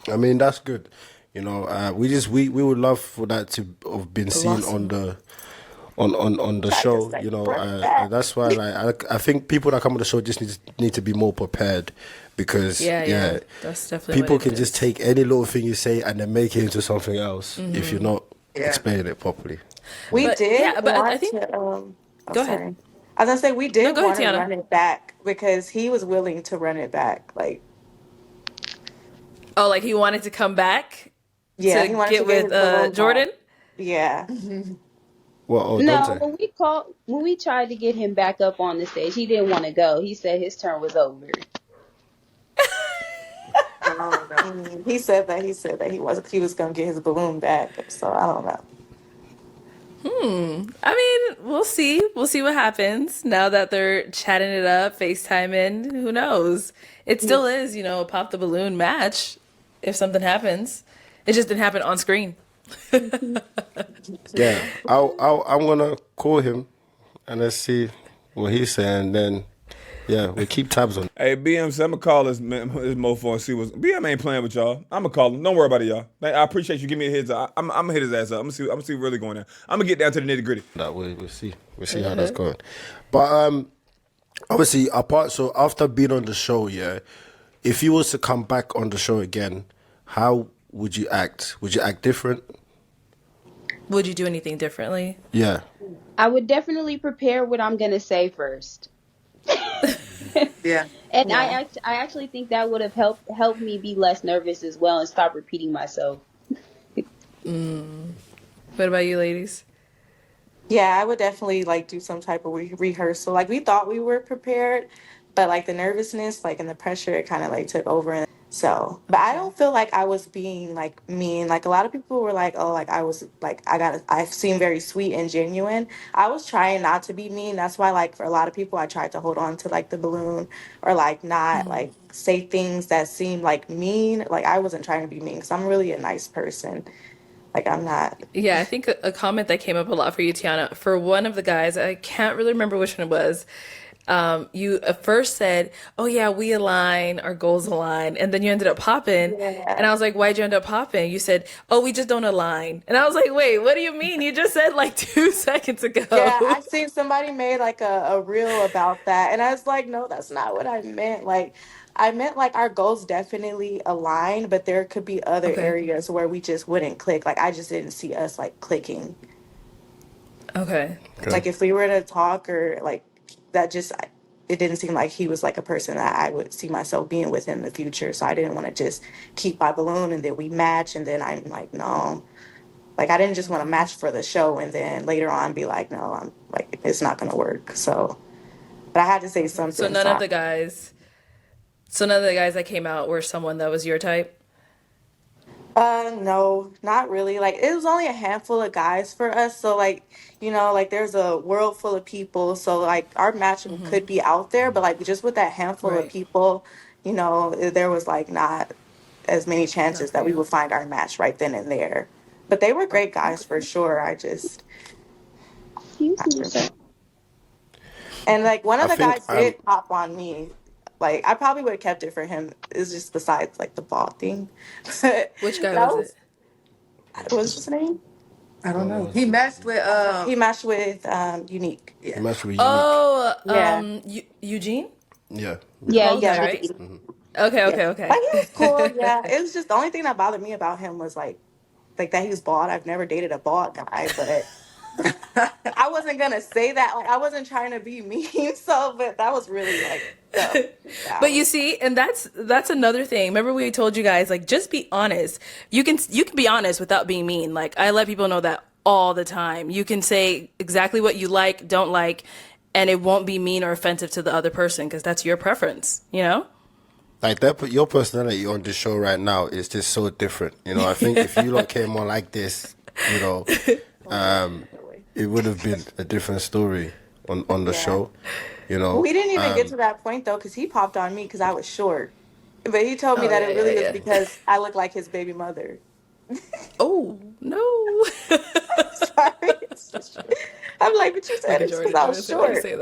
I mean, that's good. You know, we would love for that to have been seen on Blossom. the on the Tried to show. say You know, run it back. that's why, like, I think people that come on the show just need to be more prepared, because Yeah. That's definitely people what it can just is. take any little thing you say and then make it into something else if you're not Yeah. explaining it properly. We But did yeah, but I want think to. Oh, go ahead. sorry. I was gonna say we No, did go ahead, want to Tiana. run it back because he was willing to run it back. Like, Oh, like he wanted to come back yeah, he to wanted to get get with his balloon Jordan? pop. Yeah. Well, oh, No, Dante. when we tried to get him back up on the stage, he didn't want to go. He said his turn was over. I don't know. He said that. He said that he was gonna get his balloon back. So I don't know. I mean, we'll see. We'll see what happens now that they're chatting it up, FaceTiming. Who knows? It still is, a pop the balloon match if something happens. It just didn't happen on screen. Yeah, I'm gonna call him and let's see what he's saying. Then, yeah, we keep tabs on. Hey, BM, I'm gonna call his mofo and see what's. BM ain't playing with y'all. I'm gonna call him. Don't worry about it, y'all. I appreciate you giving me a heads up. I'm gonna hit his ass up. I'm gonna see really going there. I'm gonna get down to the nitty gritty. That we'll see how that's going. But obviously, so after being on the show, yeah, if you was to come back on the show again, how would you act? Would you act different? Would you do anything differently? Yeah. I would definitely prepare what I'm gonna say first. Yeah. And Yeah. I actually think that would have helped me be less nervous as well and stop repeating myself. What about you, ladies? Yeah, I would definitely like do some type of rehearsal. Like we thought we were prepared, but like the nervousness, like and the pressure, it kind of like took over. So, but I Okay. don't feel like I was being like mean. Like a lot of people were like, "Oh, like I was like I seem very sweet and genuine." I was trying not to be mean. That's why, like for a lot of people, I tried to hold on to like the balloon or like not like say things that seemed like mean. Like I wasn't trying to be mean because I'm really a nice person. Like I'm not. Yeah, I think a comment that came up a lot for you, Tiana, for one of the guys, I can't really remember which one it was. You at first said, "Oh yeah, we align, our goals align," and then you ended up popping, and Yeah. I was like, "Why'd you end up popping?" You said, "Oh, we just don't align," and I was like, "Wait, what do you mean? You just said like 2 seconds Yeah, ago." I seen somebody made like a reel about that, and I was like, no, that's not what I meant. Like, I meant like our goals definitely align, but there could be other Okay. areas where we just wouldn't click. Like, I just didn't see us like clicking. Okay. Okay. Like, if we were to talk or like that, it didn't seem like he was like a person that I would see myself being with in the future. So I didn't want to just keep my balloon and then we match, and then I'm like, no. Like I didn't just want to Okay. match for the show and then later on be like, no, I'm like it's not gonna work. So, but I had to say Okay. something. So, None of the guys that came out were someone that was your type. no, not really. Like it was only a handful of guys for us. So like, like there's a world full of people. So like our match could be out there, but like just with that handful of Right. people, there was like not as many Not chances for that we you. would find our match right then and there. But they were great guys for Okay. sure. I just Excuse not me, really. sir. And like one of I the think guys did pop on me. Like I probably would have kept it for him. It's just besides like the ball thing. But Which guy that was was it? what was his name? I don't know. He matched with He matched with Unique. he yeah. matched with Unique. Oh, Yeah. Eugene, Yeah, the Yeah, yeah. bald yeah, guy, Yeah. right? Eugene. Okay, Yeah. okay, Like he was cool. okay. Yeah. It was just the only thing that bothered me about him was like that he was bald. I've never dated a bald guy, but I wasn't gonna say that. Like I wasn't trying to be mean. So, but that was really like the But you valid. see, and that's another thing. Remember we told you guys like just be honest. You can be honest without being mean. Like I let people know that all the time. You can say exactly what you like, don't like, and it won't be mean or offensive to the other person because that's your preference, you know? Like that, your personality on this show right now is just so different. I think if you lot came on like this, you know, Oh yeah, definitely. it would have been a different story on the Yeah. show. You Well, know, we didn't even get to that point though, because he popped on me because I was short. But he told me Oh that yeah, it yeah, really was yeah. because I look like his baby mother. Oh no. Sorry. I'm like, but you said Okay, it's because Jordan, I I'm was gonna say why you short. say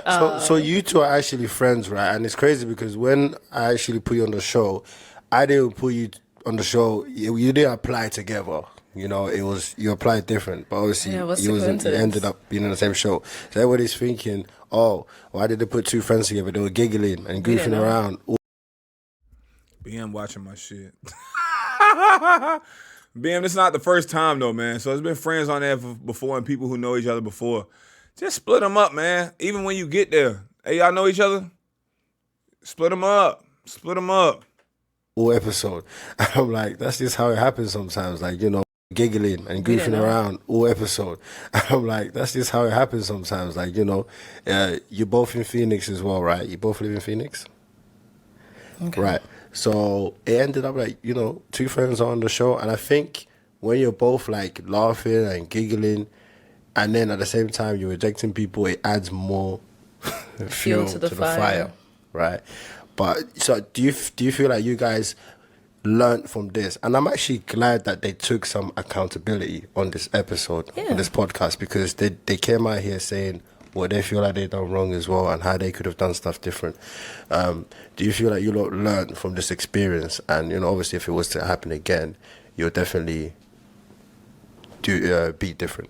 that. so you two are actually friends, right? And it's crazy because when I actually put you on the show, I didn't put you on the show. You didn't apply together. It was you applied different, but I know, obviously what's you the wasn't. You ended coincidence? up being on the same show. So everybody's thinking, oh, why did they put two friends together? They were giggling and We didn't goofing know. around. BM watching my shit. BM, this is not the first time though, man. So it's been friends on there before and people who know each other before. Just split them up, man. Even when you get there. Hey, y'all know each other? Split them up. Split them up. All episode. I'm like, that's just how it happens sometimes. Like, giggling and We didn't goofing know. around all episode. I'm like, that's just how it happens sometimes. Like, you're both in Phoenix as well, right? You both live in Phoenix? Okay. Right. So it ended up like, two friends on the show. And I think when you're both like laughing and giggling, and then at the same time you're rejecting people, it adds more Fuel fuel to the to the fire. fire. Right. But so do you feel like you guys learned from this? And I'm actually glad that they took some accountability on this episode, on Yeah. this podcast, because they came out here saying what they feel like they done wrong as well and how they could have done stuff different. Do you feel like you lot learned from this experience? And obviously, if it was to happen again, you'll definitely be different.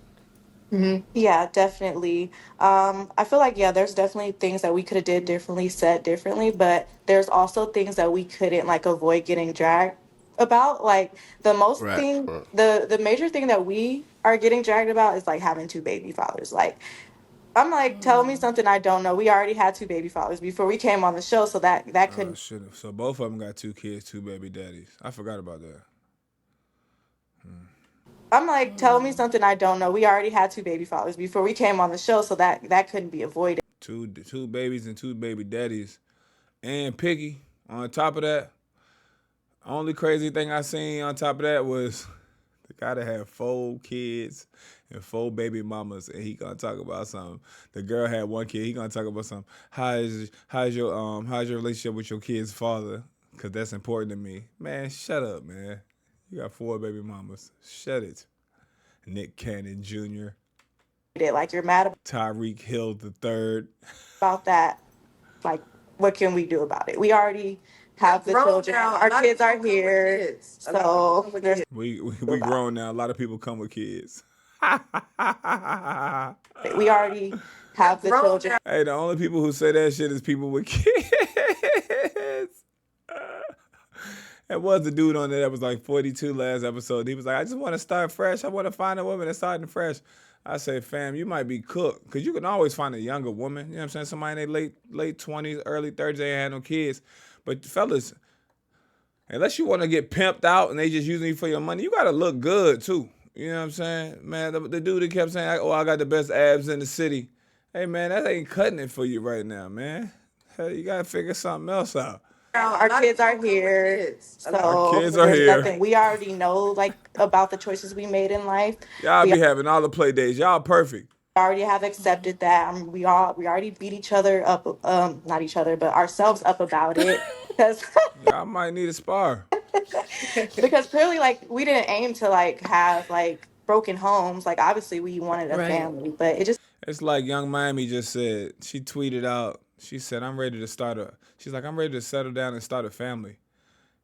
Yeah, definitely. I feel like yeah, there's definitely things that we could have did differently, said differently, but there's also things that we couldn't like avoid getting dragged about. Like the most Right. thing, Right. the major thing that we are getting dragged about is like having two baby fathers. Like I'm like, tell me something I don't know. We already had 2 baby fathers before we came on the show, so that Oh couldn't. shit! So both of them got 2 kids, 2 baby daddies. I forgot about that. I'm like, tell me something I don't know. We already had 2 baby fathers before we came on the show, so that couldn't be avoided. Two babies and 2 baby daddies, and Piggy. On top of that, only crazy thing I seen on top of that was the guy that had 4 kids and 4 baby mamas, and he gonna talk about something. The girl had 1 kid. He gonna talk about something. How's your relationship with your kid's father? Cause that's important to me. Man, shut up, man. You got 4 baby mamas. Shut it. Nick Cannon Jr., Like, you're mad Tyreek Hill the third. about that. Like, what can we do about it? We already have the children. Our kids are here, so there's We grown now. A lot of people come with kids. we already have the children. Hey, the only people who say that shit is people with kids. It was the dude on there that was like 42 last episode. He was like, I just want to start fresh. I want to find a woman that's starting fresh. I say, fam, you might be cooked. Because you can always find a younger woman. You know what I'm saying? Somebody in their late 20s, early 30s, they ain't had no kids. But fellas, unless you want to get pimped out and they just using you for your money, you got to look good too. You know what I'm saying? Man, the dude that kept saying, oh, I got the best abs in the city. Hey, man, that ain't cutting it for you right now, man. Hey, you got to figure something else out. Our kids are here, so Our kids are there's here. nothing. We already know, like, about the choices we made in life. Y'all We be having all the play days. Y'all perfect. already have accepted that. We already beat each other up, not each other, but ourselves up about it because Y'all might need a spar. because clearly, like, we didn't aim to like have like broken homes. Like, obviously we wanted a Right. family, but it just It's like Young Miami just said. She tweeted out. She said, I'm ready to she's like, I'm ready to settle down and start a family.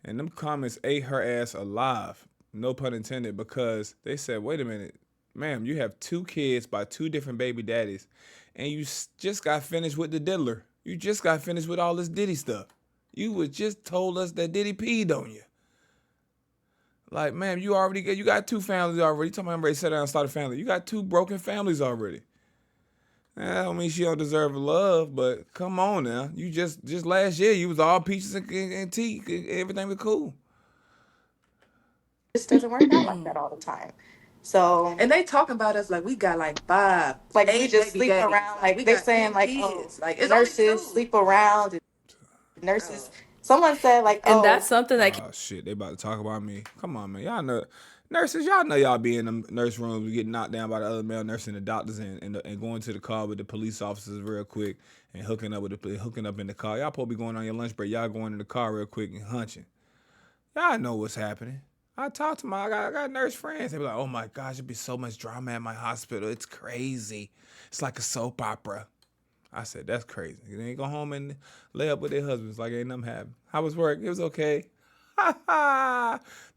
And them comments ate her ass alive. No pun intended, because they said, wait a minute, ma'am, you have 2 kids by 2 different baby daddies. And you just got finished with the diddler. You just got finished with all this Diddy stuff. You was just told us that Diddy peed on you. Like, ma'am, you got 2 families already. You talking about I'm ready to settle down and start a family. You got 2 broken families already. I don't mean she don't deserve love, but come on now. You just last year you was all peaches and tea. Everything was cool. doesn't work out like that all the time. So, And they talking about us like we got like 5, like, 8 we just baby sleep daddies. around. Like, Like, we they got saying 10 like, kids. oh, Like, it's only nurses 2. sleep around. And nurses. Someone said like, And oh, that's something that Oh shit, they about to talk about me. Come on, man. Y'all know nurses, y'all know y'all be in them nurse rooms getting knocked down by the other male nurse and the doctors and going to the car with the police officers real quick and hooking up in the car. Y'all probably going on your lunch break. Y'all going in the car real quick and hunching. Y'all know what's happening. I got nurse friends. They be like, oh my gosh, it'd be so much drama at my hospital. It's crazy. It's like a soap opera. I said, that's crazy. They ain't go home and lay up with their husbands like ain't nothing happened. How was work? It was okay.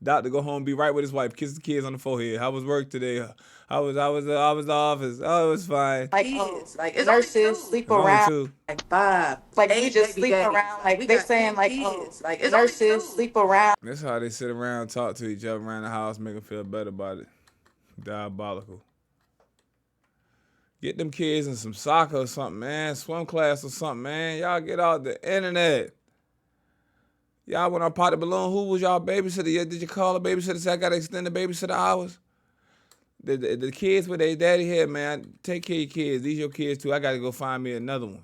Doctor go home, be right with his wife, kiss the kids on the forehead. How was work today? I was the office. Oh, it was fine. like, Kids. oh, Like, it's nurses only 2. sleep It's only around. 2. Like 5, Like, 8 we just baby sleep daddies. around. Like, we Like, they got saying 10 like, kids. oh, Like, it's nurses only 2. sleep around. That's how they sit around and talk to each other around the house, make them feel better about it. Diabolical. Get them kids in some soccer or something, man. Swim class or something, man. Y'all get out the internet. Y'all went on Pot the Balloon. Who was y'all babysitter? Did you call a babysitter say I got to extend the babysitter hours? The kids with their daddy here, man. Take care of your kids. These your kids too. I got to go find me another one.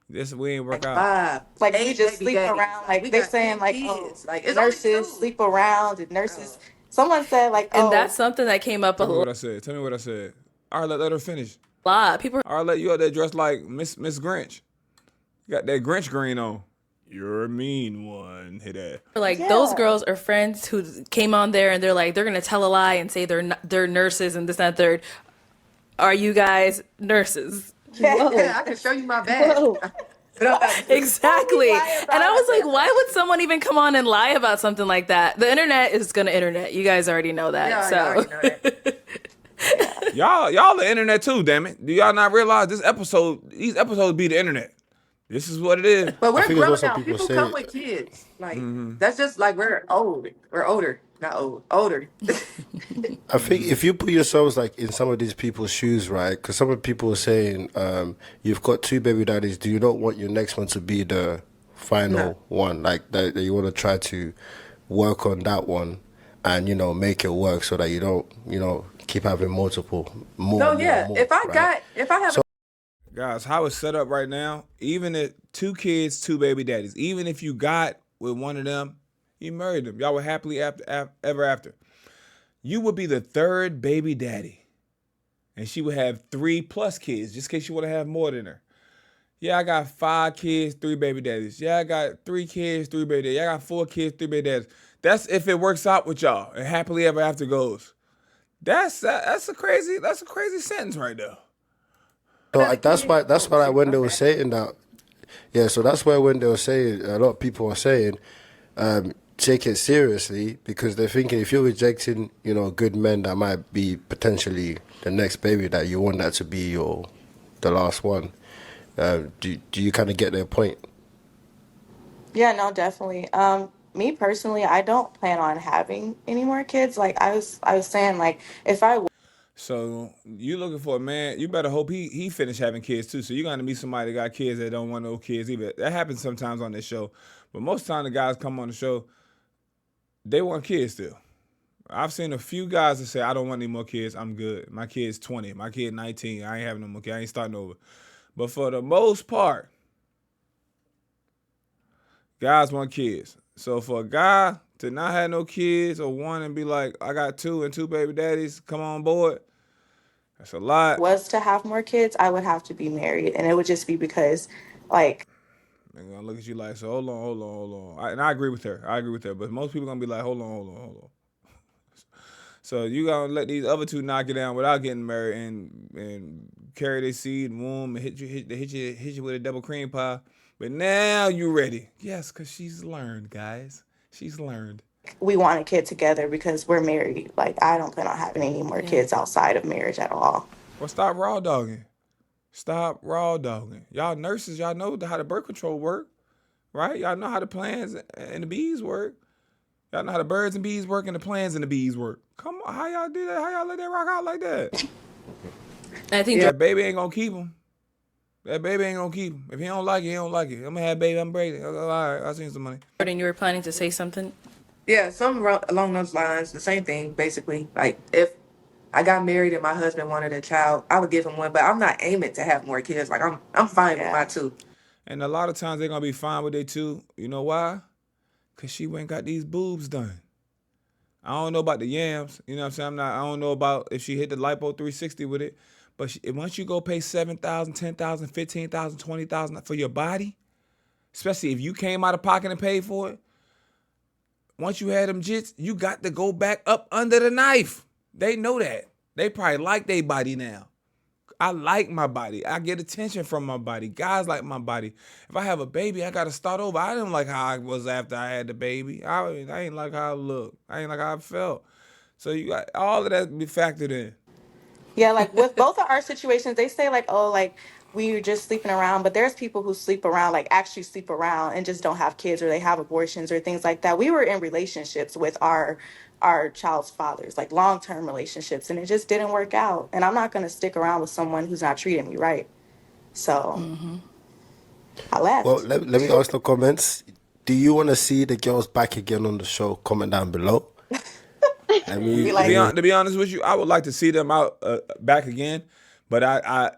We ain't work Like out. 5, Like, 8 we just baby sleep daddies. around. Like, Like, we they got saying 10 like, kids. oh, Like, it's only 2. nurses sleep around. And nurses. Someone said like, and oh, that's something that came up a Tell me what I said. Tell me what I said. All right, let her finish. lot. People All right, let you out there dressed like Miss Grinch. You got that Grinch green on. You're a mean one. Hit that. are like, yeah. those girls are friends who came on there and they're like, they're gonna tell a lie and say they're nurses and this and that third. Are you guys nurses? Whoa. Yeah, I can show you my badge. Whoa. But I'm like, Exactly. lie about And I was it. like, why would someone even come on and lie about something like that? The internet is gonna internet. You guys already know that. yeah, I So already know that. Y'all the internet too, damn it. Do y'all not realize these episodes be the internet? This is what it is. But we're think it's grown what some now. people People say. come with kids. Like, that's just like we're old. We're older. Not old, older. I think if you put yourselves like in some of these people's shoes, right? Because some of people are saying, you've got two baby daddies. Do you not want your next one to be the No. final one? Like that you want to try to work on that one and make it work so that you don't keep having multiple No, yeah. more, right? If I have a Guys, how it's set up right now, even if 2 kids, 2 baby daddies, even if you got with one of them, you married them, y'all were happily ever after. You would be the third baby daddy, and she would have 3+ kids, just in case you want to have more than her. Yeah, I got 5 kids, 3 baby daddies. Yeah, I got 3 kids, 3 baby daddies. Yeah, I got 4 kids, 3 baby daddies. That's if it works out with y'all and happily ever after goes. That's a crazy sentence right there. So have a that's kid, why like, when they were okay. saying that, yeah. So that's why when they were saying, a lot of people are saying, take it seriously because they're thinking if you're rejecting, good men that might be potentially the next baby that you want that to be the last one. Do you kind of get their point? Yeah, no, definitely. Me personally, I don't plan on having any more kids. Like I was saying, like if I So you looking for a man? You better hope he finish having kids too. So you're gonna meet somebody that got kids that don't want no kids either. That happens sometimes on this show, but most of the time the guys come on the show, they want kids still. I've seen a few guys that say I don't want any more kids. I'm good. My kid's 20. My kid 19. I ain't having no more kids. I ain't starting over. But for the most part, guys want kids. So for a guy to not have no kids or one and be like, I got 2 and 2 baby daddies, come on board. That's a lot. was to have more kids, I would have to be married, and it would just be because, like, They're gonna look at you like, so hold on. And I agree with her. But most people gonna be like, hold on. So you gonna let these other two knock it down without getting married and carry their seed and womb and hit you with a double cream pie. But now you ready. Yes, because she's learned, guys. She's learned. we want a kid together because we're married. Like, I don't plan on having any more Yeah. kids outside of marriage at all. Well, stop raw dogging. Stop raw dogging. Y'all nurses, y'all know how the birth control work, right? Y'all know how the plans and the bees work. Y'all know how the birds and bees work and the plans and the bees work. Come on, how y'all do that? How y'all let that rock out like that? I think That baby ain't gonna keep him. That baby ain't gonna keep him. If he don't like it, he don't like it. I'm gonna have a baby, I'm braiding. All right, I seen some money. Jordan, you were planning to say something. Yeah, along those lines, the same thing basically. Like if I got married and my husband wanted a child, I would give him one, but I'm not aiming to have more kids. Like I'm fine with my Yeah. 2. And a lot of times they're gonna be fine with it too. You know why? Cause she went and got these boobs done. I don't know about the yams. You know what I'm saying? I don't know about if she hit the lipo 360 with it. But once you go pay 7,000, 10,000, 15,000, 20,000 for your body, especially if you came out of pocket and paid for it, once you had them jits, you got to go back up under the knife. They know that. They probably like their body now. I like my body. I get attention from my body. Guys like my body. If I have a baby, I got to start over. I didn't like how I was after I had the baby. I ain't like how I looked. I ain't like how I felt. So you got all of that be factored in. Yeah, like with both of our situations, they say like, oh, like we were just sleeping around, but there's people who sleep around, like actually sleep around and just don't have kids or they have abortions or things like that. We were in relationships with our child's fathers, like long-term relationships, and it just didn't work out. And I'm not gonna stick around with someone who's not treating me right. So I Well, left. let me ask the comments. Do you want to see the girls back again on the show? Comment down below. Let me, Be let like, me To be honest with you, I would like to see them out back again. But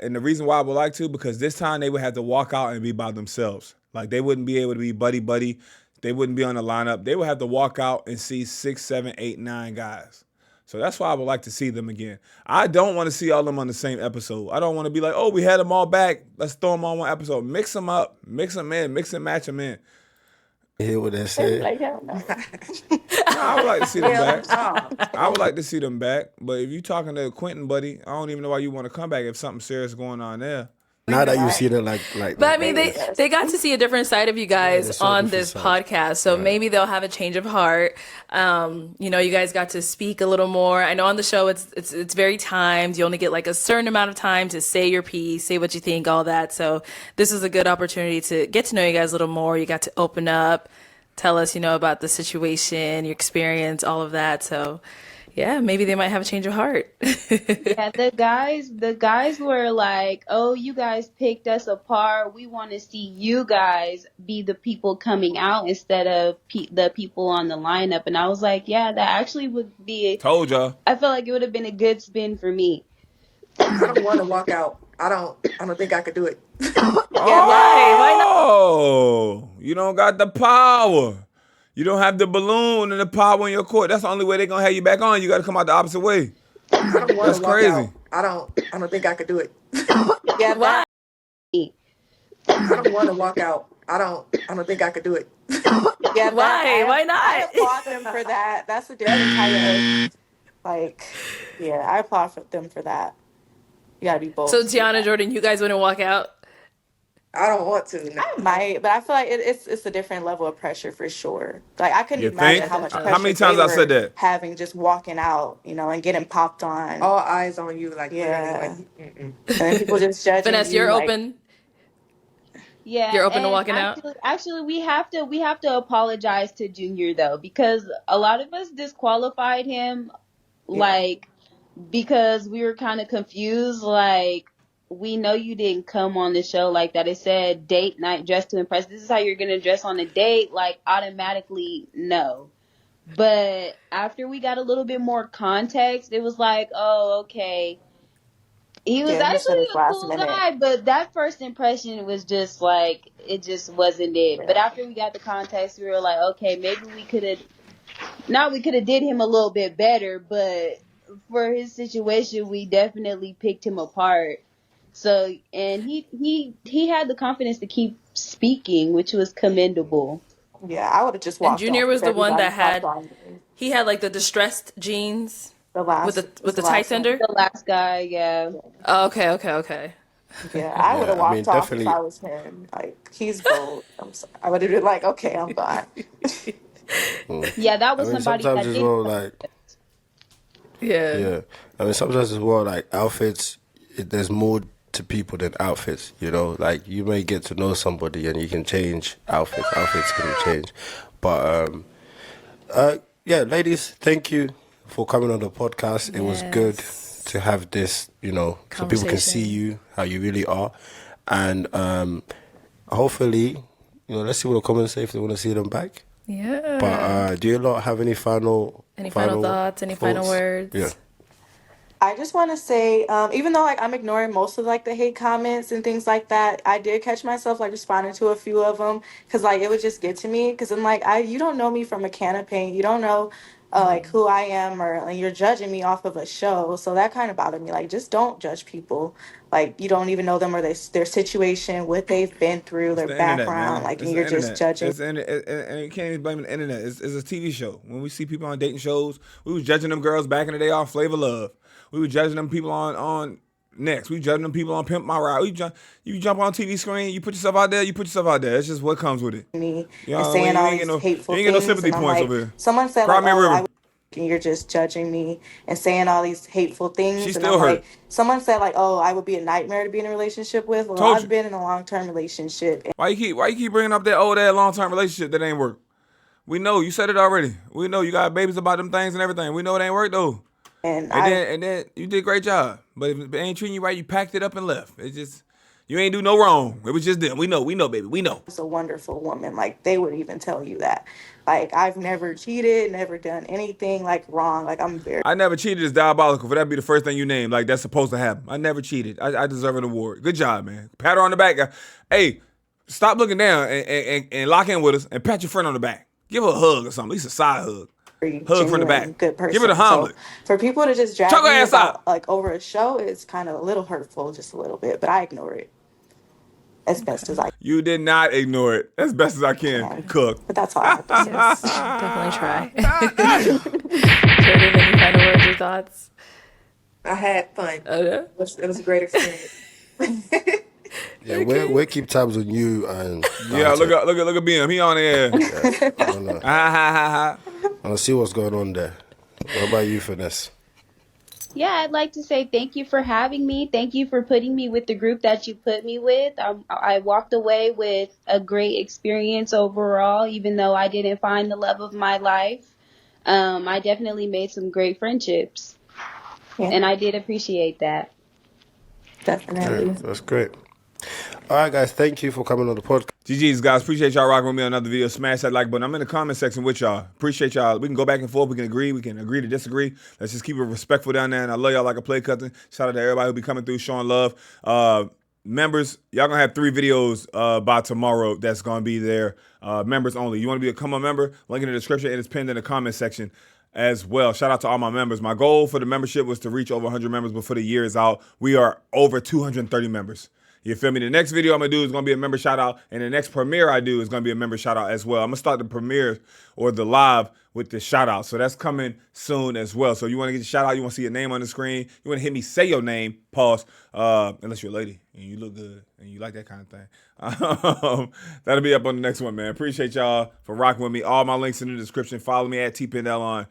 and the reason why I would like to, because this time they would have to walk out and be by themselves. Like they wouldn't be able to be buddy buddy. They wouldn't be on the lineup. They would have to walk out and see 6, 7, 8, 9 guys. So that's why I would like to see them again. I don't want to see all of them on the same episode. I don't want to be like, oh, we had them all back. Let's throw them on one episode. Mix them up. Mix them in. Mix and match them in. hear what they're they be saying. like, hell no. No, I would like to see them Hell back. no. I would like to see them back. But if you talking to Quentin, buddy, I don't even know why you want to come back if something serious going on there. Now that you've Right. seen it like But I that, mean, Yes. they got to see a different side of you guys they saw a on different this side. podcast, so maybe they'll have a change of heart. You guys got to speak a little more. I know on the show it's very timed. You only get like a certain amount of time to say your piece, say what you think, all that. So this is a good opportunity to get to know you guys a little more. You got to open up. tell us, about the situation, your experience, all of that. So, yeah, maybe they might have a change of heart. Yeah, the guys were like, "Oh, you guys picked us apart. We want to see you guys be the people coming out instead of the people on the lineup." And I was like, "Yeah, that actually would be. Told y'all. I feel like it would have been a good spin for me." I don't want to walk out. I don't think I could do it. Yeah, Why? Why not? Oh, you don't got the power. You don't have the balloon and the power in your court. That's the only way they're gonna have you back on. You got to come out the opposite way. I don't want That's to walk crazy. out. I don't think I could do it. yeah, Why? I don't want to walk out. I don't think I could do it. yeah. Why? Why I not? applaud them for that. That's a different type of like. Yeah, I applaud them for that. You gotta be bold. So, to do Tiana, that. Jordan, you guys wouldn't walk out? I don't want to. No. I might, but I feel like it's a different level of pressure for sure. Like I couldn't You imagine think? how much How many pressure times they I said were that? having just walking out, and getting popped on. All eyes on you, like Yeah. literally, like. Mm-mm. And then people just judging Vanessa, you. you're Like, open. Yeah, You're open to and walking out? actually we have to apologize to Junior though, because a lot of us disqualified him, Yeah. like, because we were kind of confused. Like, we know you didn't come on the show like that. It said date night, dress to impress. This is how you're gonna dress on a date. Like, automatically no. But after we got a little bit more context, it was like, oh, okay. He was yeah, he said actually it a last cool minute. guy, but that first impression was just like, it just wasn't it. But Yeah. after we got the context, we were like, okay, maybe we could have, not we could have did him a little bit better, but for his situation, we definitely picked him apart. So, and he had the confidence to keep speaking, which was commendable. Yeah, I would have just And walked Junior off was if the one everybody that popped had, on me. he had like the distressed jeans The with last the was the tights last one. under. The last guy, yeah. Oh, okay. Yeah, I would Yeah, have I mean, walked off if definitely. I was him. Like he's bold. I would have been like, okay, I'm gone. Yeah, that I was mean, somebody sometimes that as did. well, like, Yeah. yeah. I mean, sometimes as well, like, outfits, there's more to people than outfits, Like, you may get to know somebody and you can change outfits. Outfits can change. But, yeah, ladies, thank you for coming on the podcast. It was good Yes. to have this, so people can see Conversation. you, how you really are. And hopefully, let's see what the comments say if they want to see them back. Yeah. But do you lot have any final thoughts? Any final words? Yeah. I just want to say, even though like I'm ignoring most of like the hate comments and things like that, I did catch myself like responding to a few of them because like it would just get to me because I'm like, you don't know me from a can of paint, you don't know like who I am, or like, you're judging me off of a show, so that kind of bothered me. Like, just don't judge people. Like, you don't even know them or their situation, what they've been through, It's their the internet, background, man. like, It's and the you're just internet. judging. And you can't even blame the internet. It's a TV show. When we see people on dating shows, we was judging them girls back in the day off Flavor Love. We were judging them people on Next. We judging them people on Pimp My Ride. You jump on TV screen, you put yourself out there, you put yourself out there. It's just what comes with it. Me You and know, saying all you these ain't hateful get no things, sympathy and I'm points like, over here. someone said Cry like, me a oh, river. and you're just judging me and saying all these hateful things, She and still I'm hurt. like, someone said like, oh, I would be a nightmare to be in a relationship with. Well, Told I've you. been in a long-term relationship, Why you keep bringing up that old ass long term relationship that ain't work? We know you said it already. We know you got babies about them things and everything. We know it ain't work though. and And then you did a great job. But if it ain't treating you right, you packed it up and left. It's just you ain't do no wrong. It was just them. We know, baby. We know. was a wonderful woman. Like, they would even tell you that. Like, I've never cheated, never done anything like wrong. Like, I'm very I never cheated is diabolical. For that to be the first thing you name, like that's supposed to happen. I never cheated. I deserve an award. Good job, man. Pat her on the back. Hey, stop looking down and lock in with us and pat your friend on the back. Give her a hug or something. At least a side hug. Hug from the genuine, back. good person. Give her the So Hamlet. for people to just drag Choke her me ass about out. like over a show, it's kind of a little hurtful, just a little bit. But I ignore it as best as I You did not ignore it as best as I can. can. Cook. But that's all I have to say. Yes. Definitely try. Jordan, any final words or thoughts? I had fun. Okay. It was a great experience. Yeah, we'll keep tabs on you and Yeah, look at BM. He on the air. I wanna, Ha ha ha ha. I wanna see what's going on there. What about you, Finesse? Yeah, I'd like to say thank you for having me. Thank you for putting me with the group that you put me with. I walked away with a great experience overall, even though I didn't find the love of my life. I definitely made some great friendships, Yeah, and I did appreciate that. All right, definitely. that's great. All right, guys, thank you for coming on the podcast. GG's, guys. Appreciate y'all rocking with me on another video. Smash that like button. I'm in the comment section with y'all. Appreciate y'all. We can go back and forth. We can agree. We can agree to disagree. Let's just keep it respectful down there. And I love y'all like a play cousin. Shout out to everybody who be coming through, showing love. Members, y'all gonna have 3 videos by tomorrow that's gonna be there. Members only. You want to become a member? Link in the description and it's pinned in the comment section as well. Shout out to all my members. My goal for the membership was to reach over 100 members before the year is out. We are over 230 members. You feel me? The next video I'm gonna do is gonna be a member shout out, and the next premiere I do is gonna be a member shout out as well. I'm gonna start the premiere or the live with the shout out, so that's coming soon as well. So you want to get your shout out, you want to see your name on the screen, you want to hit me, say your name, pause. Unless you're a lady and you look good and you like that kind of thing. That'll be up on the next one, man. Appreciate y'all for rocking with me. All my links in the description. Follow me at TPindell on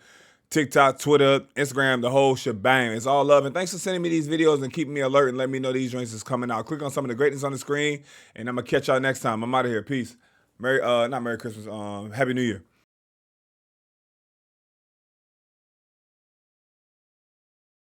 TikTok, Twitter, Instagram, the whole shebang. It's all love. And thanks for sending me these videos and keeping me alert and letting me know these joints is coming out. Click on some of the greatness on the screen, and I'm going to catch y'all next time. I'm out of here. Peace. Not Merry Christmas. Happy New Year.